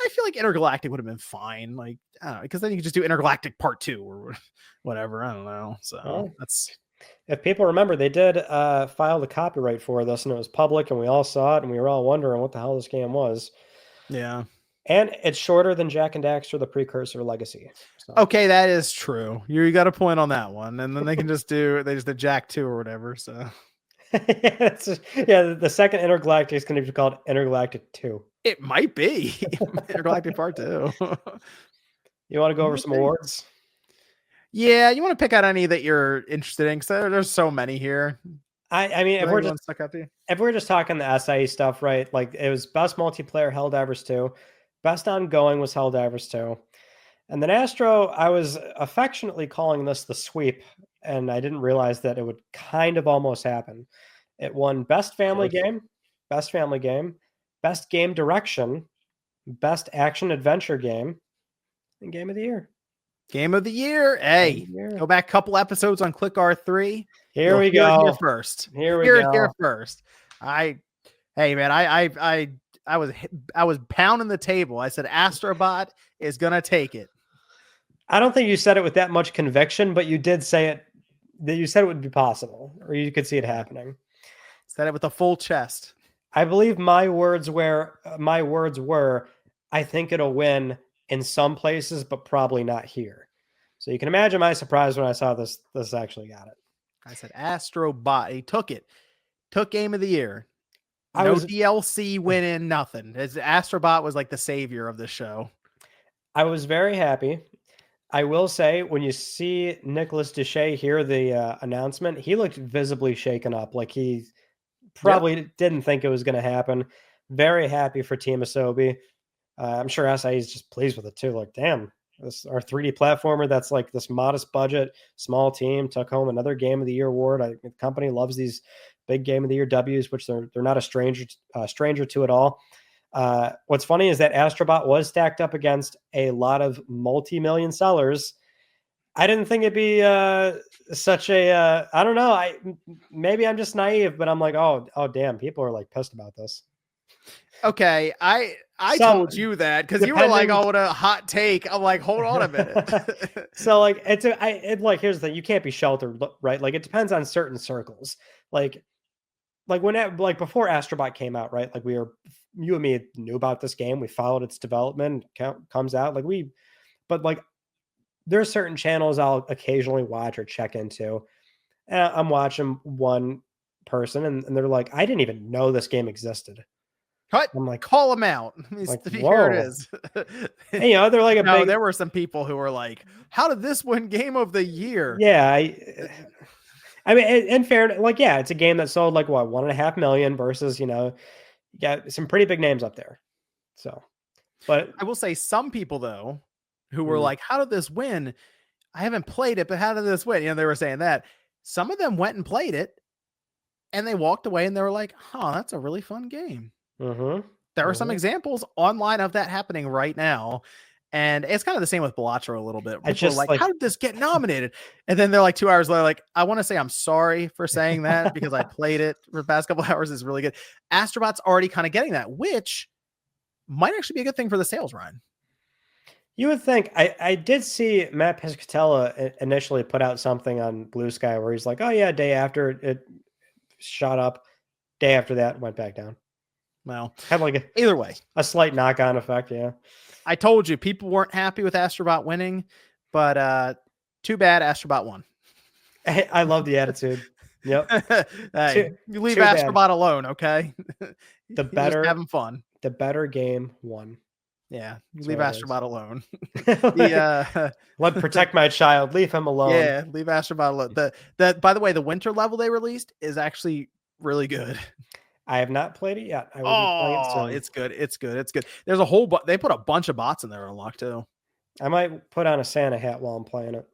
S1: I feel like intergalactic would have been fine. Like, I don't know, because then you could just do intergalactic part 2 or whatever. I don't know. So that's,
S2: if people remember, they did file the copyright for this, and it was public, and we all saw it, and we were all wondering what the hell this game was.
S1: Yeah.
S2: And it's shorter than Jak and Daxter, the precursor Legacy. So.
S1: Okay, that is true. You got a point on that one. And then they can just do Jak 2 or whatever. So
S2: The second Intergalactic is going to be called Intergalactic 2.
S1: It might be Intergalactic Part 2.
S2: You want to go over some awards?
S1: Yeah, you want to pick out any that you're interested in? Because there's so many here.
S2: I mean, if we're just talking the SIE stuff, right? Like it was best multiplayer Helldivers 2, best ongoing was Helldivers 2, and then Astro. I was affectionately calling this the sweep, and I didn't realize that it would kind of almost happen. It won best family game, best game direction, best action adventure game, and game of the year.
S1: Game of the year. Hey, go back a couple episodes on Click R3.
S2: Here we go.
S1: Here first. Here first. Hey man, I was pounding the table. I said Astrobot is gonna take it.
S2: I don't think you said it with that much conviction, but you did say it. That you said it would be possible, or you could see it happening.
S1: Said it with a full chest.
S2: I believe my words were, I think it'll win in some places, but probably not here. So you can imagine my surprise when I saw this actually got it.
S1: I said Astrobot. He took it. Took game of the year. No DLC winning, nothing. Astrobot was like the savior of the show.
S2: I was very happy. I will say, when you see Nicholas Deshay hear the announcement, he looked visibly shaken up. Like he probably didn't think it was going to happen. Very happy for Team Asobi. I'm sure SIE is just pleased with it too. Like, damn, this our 3D platformer that's like this modest budget, small team took home another Game of the Year award. The company loves these big Game of the Year W's, which they're not a stranger to at all. What's funny is that Astrobot was stacked up against a lot of multi-million sellers. I didn't think it'd be such a I don't know. Maybe I'm just naive, but I'm like, oh damn, people are like pissed about this.
S1: Okay, I told you that because you were like, oh, what a hot take. I'm like, hold on a minute.
S2: So like here's the thing, you can't be sheltered, right? Like it depends on certain circles. Like when before Astrobot came out, right? Like you and me knew about this game. We followed its development. Comes out but there are certain channels I'll occasionally watch or check into. And I'm watching one person and they're like, I didn't even know this game existed.
S1: What? I'm like, call them out. Here it is.
S2: And, they're like
S1: there were some people who were like, how did this win Game of the Year?
S2: Yeah. I mean, in fairness, it's a game that sold 1.5 million versus, you got some pretty big names up there. So, but
S1: I will say some people though, who were like, how did this win? I haven't played it, but how did this win? They were saying that some of them went and played it and they walked away and they were like, that's a really fun game. There are some examples online of that happening right now. And it's kind of the same with Balatro a little bit. People are like, how did this get nominated? And then they're like 2 hours later, like, I want to say I'm sorry for saying that because I played it for the past couple hours. It's really good. Astrobot's already kind of getting that, which might actually be a good thing for the sales run.
S2: You would think. I did see Matt Piscatella initially put out something on Blue Sky where he's like, oh yeah, day after it shot up. Day after that, went back down.
S1: Well,
S2: had
S1: either way,
S2: a slight knock-on effect. Yeah.
S1: I told you people weren't happy with Astrobot winning, but too bad Astrobot won.
S2: I love the attitude. Yep.
S1: Hey, you leave Astrobot alone, okay?
S2: The better
S1: having fun.
S2: The better game won.
S1: Yeah, you leave Astrobot alone.
S2: Let protect my child. Leave him alone.
S1: Yeah, leave Astrobot alone. By the way, the winter level they released is actually really good.
S2: I have not played it yet. I will be playing it soon.
S1: It's good. There's they put a bunch of bots in there unlocked too.
S2: I might put on a Santa hat while I'm playing it.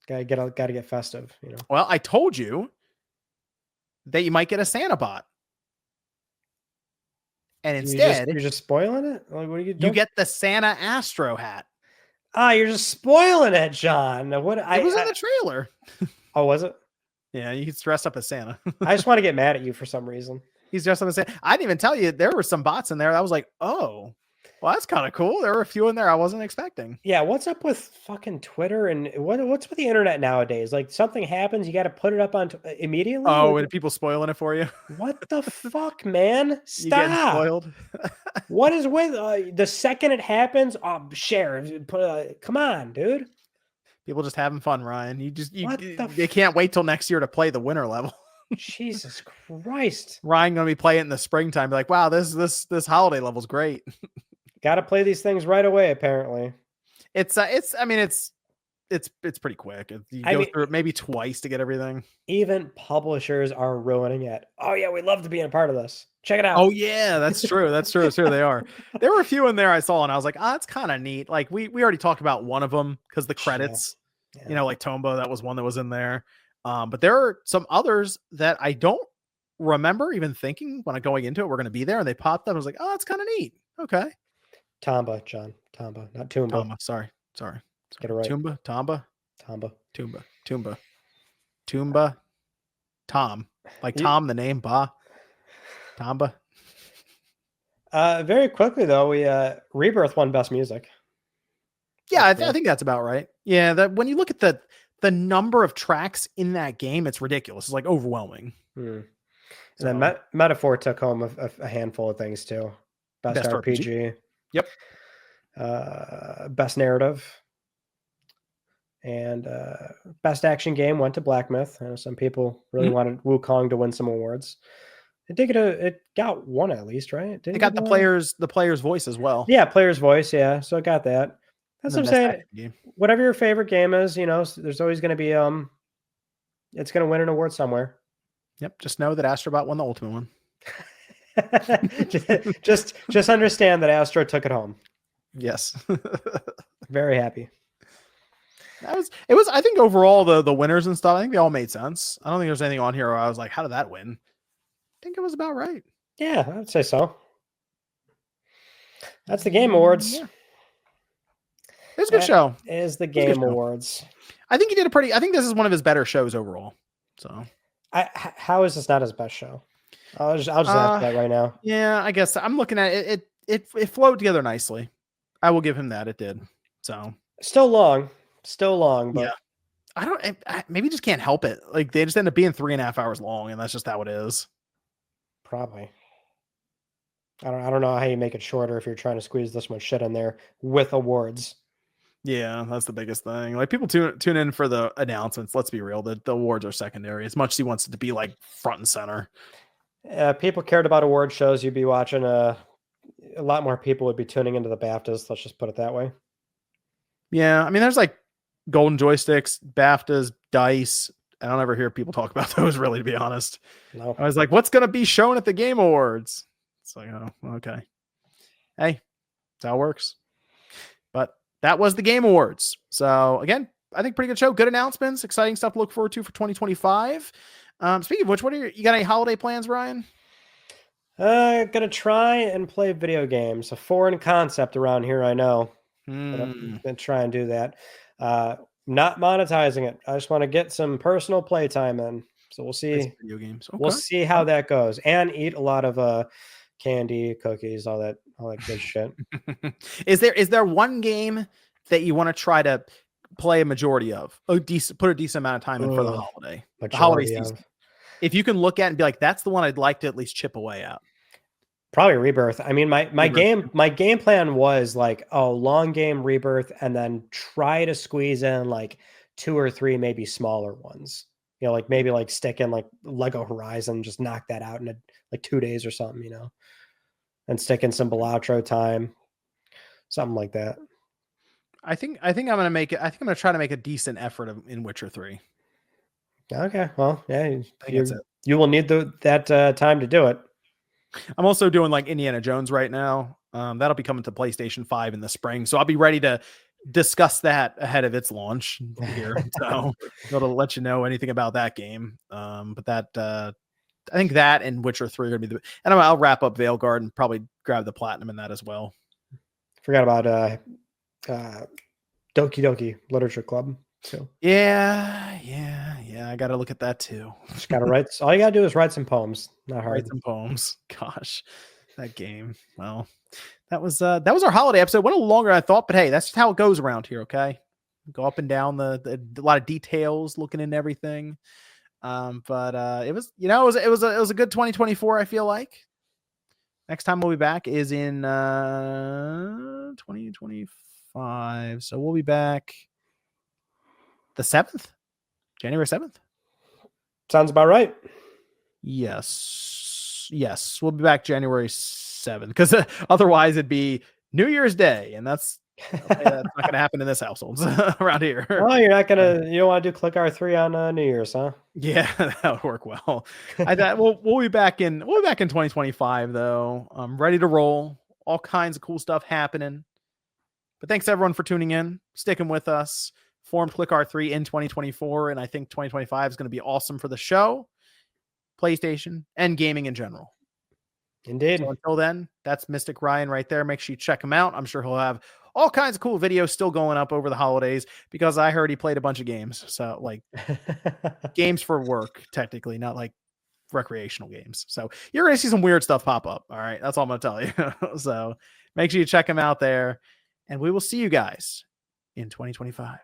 S2: Gotta get festive,
S1: Well, I told you that you might get a Santa bot. And instead
S2: you're just spoiling it? Like, what are you doing?
S1: You get the Santa Astro hat.
S2: You're just spoiling it, John. It was
S1: in the trailer.
S2: Oh, was it?
S1: Yeah, you can dress up as Santa.
S2: I just want to get mad at you for some reason.
S1: He's dressed up as Santa. I didn't even tell you there were some bots in there. I was like, oh, well, that's kind of cool. There were a few in there I wasn't expecting.
S2: Yeah, what's up with fucking Twitter and what's with the internet nowadays? Like something happens, you got to put it up on immediately.
S1: Oh, and people spoiling it for you.
S2: What the fuck, man? Stop.
S1: You getting spoiled?
S2: What is with the second it happens? Share. Come on, dude.
S1: People just having fun, Ryan. They can't wait till next year to play the winter level.
S2: Jesus Christ.
S1: Ryan gonna be playing it in the springtime. Be like, wow, this holiday level's great.
S2: Got to play these things right away, apparently.
S1: It's pretty quick. You
S2: I
S1: go
S2: mean,
S1: through it maybe twice to get everything.
S2: even publishers are ruining it. Oh yeah, we'd love to be a part of this. Check it out.
S1: Oh yeah, that's true. That's true. That's true. They are. There were a few in there I saw, and I was like, "Ah, it's kind of neat." Like we already talked about one of them because the credits,
S2: Yeah.
S1: like Tomba, that was one that was in there. But there are some others that I don't remember even thinking when I'm going into it. We're going to be there, and they popped up. I was like, "Oh, that's kind of neat." Okay.
S2: Tomba, John. Tomba, not Toomba.
S1: Tomba. Sorry.
S2: Get it right.
S1: Tomba.
S2: Tomba.
S1: Tom. Like Tom, the name. Tomba.
S2: Very quickly though, we Rebirth won Best Music.
S1: Yeah, I think that's about right. Yeah, that when you look at the number of tracks in that game, it's ridiculous. It's like overwhelming.
S2: And then Metaphor took home a handful of things too. Best RPG.
S1: Yep.
S2: Best narrative. And best action game went to Black Myth. I know some people really wanted Wukong to win some awards. I think it got one at least, right?
S1: It got the player's voice as well.
S2: Yeah, player's voice. Yeah, so it got that. That's what I'm saying. Whatever your favorite game is, there's always going to be it's going to win an award somewhere.
S1: Yep. Just know that Astrobot won the ultimate one.
S2: just understand that Astro took it home.
S1: Yes.
S2: Very happy.
S1: It was. I think overall the winners and stuff, I think they all made sense. I don't think there's anything on here where I was like, how did that win? I think it was about right.
S2: Yeah, I'd say so. That's the Game Awards.
S1: Yeah. It was a good show.
S2: Is the Game Awards.
S1: I think he did I think this is one of his better shows overall. So,
S2: how is this not his best show? I'll just ask that right now.
S1: Yeah, I guess I'm looking at it. It flowed together nicely. I will give him that. It did. So
S2: still long, but
S1: yeah. I maybe just can't help it. Like they just end up being 3.5 hours long, and that's just how it is.
S2: Probably. I don't know how you make it shorter if you're trying to squeeze this much shit in there with awards.
S1: Yeah, that's the biggest thing. Like people tune in for the announcements. Let's be real, the awards are secondary. As much as he wants it to be like front and center.
S2: People cared about award shows. You'd be watching a lot more people would be tuning into the BAFTAs. Let's just put it that way.
S1: Yeah, I mean, there's like golden joysticks, BAFTAs, dice. I don't ever hear people talk about those, really, to be honest.
S2: No.
S1: I was like, what's going to be shown at the Game Awards? It's like, oh, okay. Hey, that's how it works. But that was the Game Awards. So, again, I think pretty good show. Good announcements. Exciting stuff to look forward to for 2025. Speaking of which, you got any holiday plans, Ryan?
S2: Gonna try and play video games. A foreign concept around here, I know. I'm gonna try and do that. Not monetizing it. I just want to get some personal playtime in. So we'll see.
S1: Video games. Okay.
S2: We'll see how that goes, and eat a lot of candy, cookies, all that good shit.
S1: Is there one game that you want to try to play a majority of? Put a decent amount of time in for the holiday. The holiday season. If you can look at it and be like, that's the one I'd like to at least chip away at.
S2: Probably Rebirth. I mean, my game plan was like, long game Rebirth, and then try to squeeze in like 2 or 3 maybe smaller ones. Like maybe like stick in like Lego Horizon, just knock that out in like 2 days or something, and stick in some Balatro time, something like that.
S1: I think I'm gonna make it. I think I'm gonna try to make a decent effort in Witcher 3.
S2: Okay, well, yeah, you will need that time to do it.
S1: I'm also doing like Indiana Jones right now. That'll be coming to PlayStation 5 in the spring, so I'll be ready to discuss that ahead of its launch here. So it'll let you know anything about that game. But that I think that and Witcher 3 are gonna be and I'll wrap up Veilguard and probably grab the platinum in that as well.
S2: Forgot about Doki Doki Literature Club too.
S1: Yeah. I got to look at that too.
S2: Just gotta write. All you gotta do is write some poems. Not hard.
S1: Write some poems. Gosh, that game. Well, that was our holiday episode. Went a little longer than I thought, but hey, that's just how it goes around here. Okay, go up and down a lot of details, looking into everything. But it was it was a good 2024. I feel like next time we'll be back is in 2025. So we'll be back the 7th. January 7th.
S2: Sounds about right.
S1: Yes, we'll be back January 7th, because otherwise it'd be New Year's Day, and that's not going to happen in this household around here.
S2: Oh, you don't want to do Click R3 on New Year's, huh?
S1: Yeah, that would work well. I thought we'll be back in 2025 though. I'm ready to roll. All kinds of cool stuff happening. But thanks everyone for tuning in, sticking with us. Formed Click R3 in 2024, and I think 2025 is going to be awesome for the show, PlayStation, and gaming in general.
S2: Indeed.
S1: So until then, that's Mystic Ryan right there. Make sure you check him out. I'm sure he'll have all kinds of cool videos still going up over the holidays, because I heard he played a bunch of games. So like games for work, technically, not like recreational games. So you're going to see some weird stuff pop up. All right. That's all I'm going to tell you. So make sure you check him out there, and we will see you guys in 2025.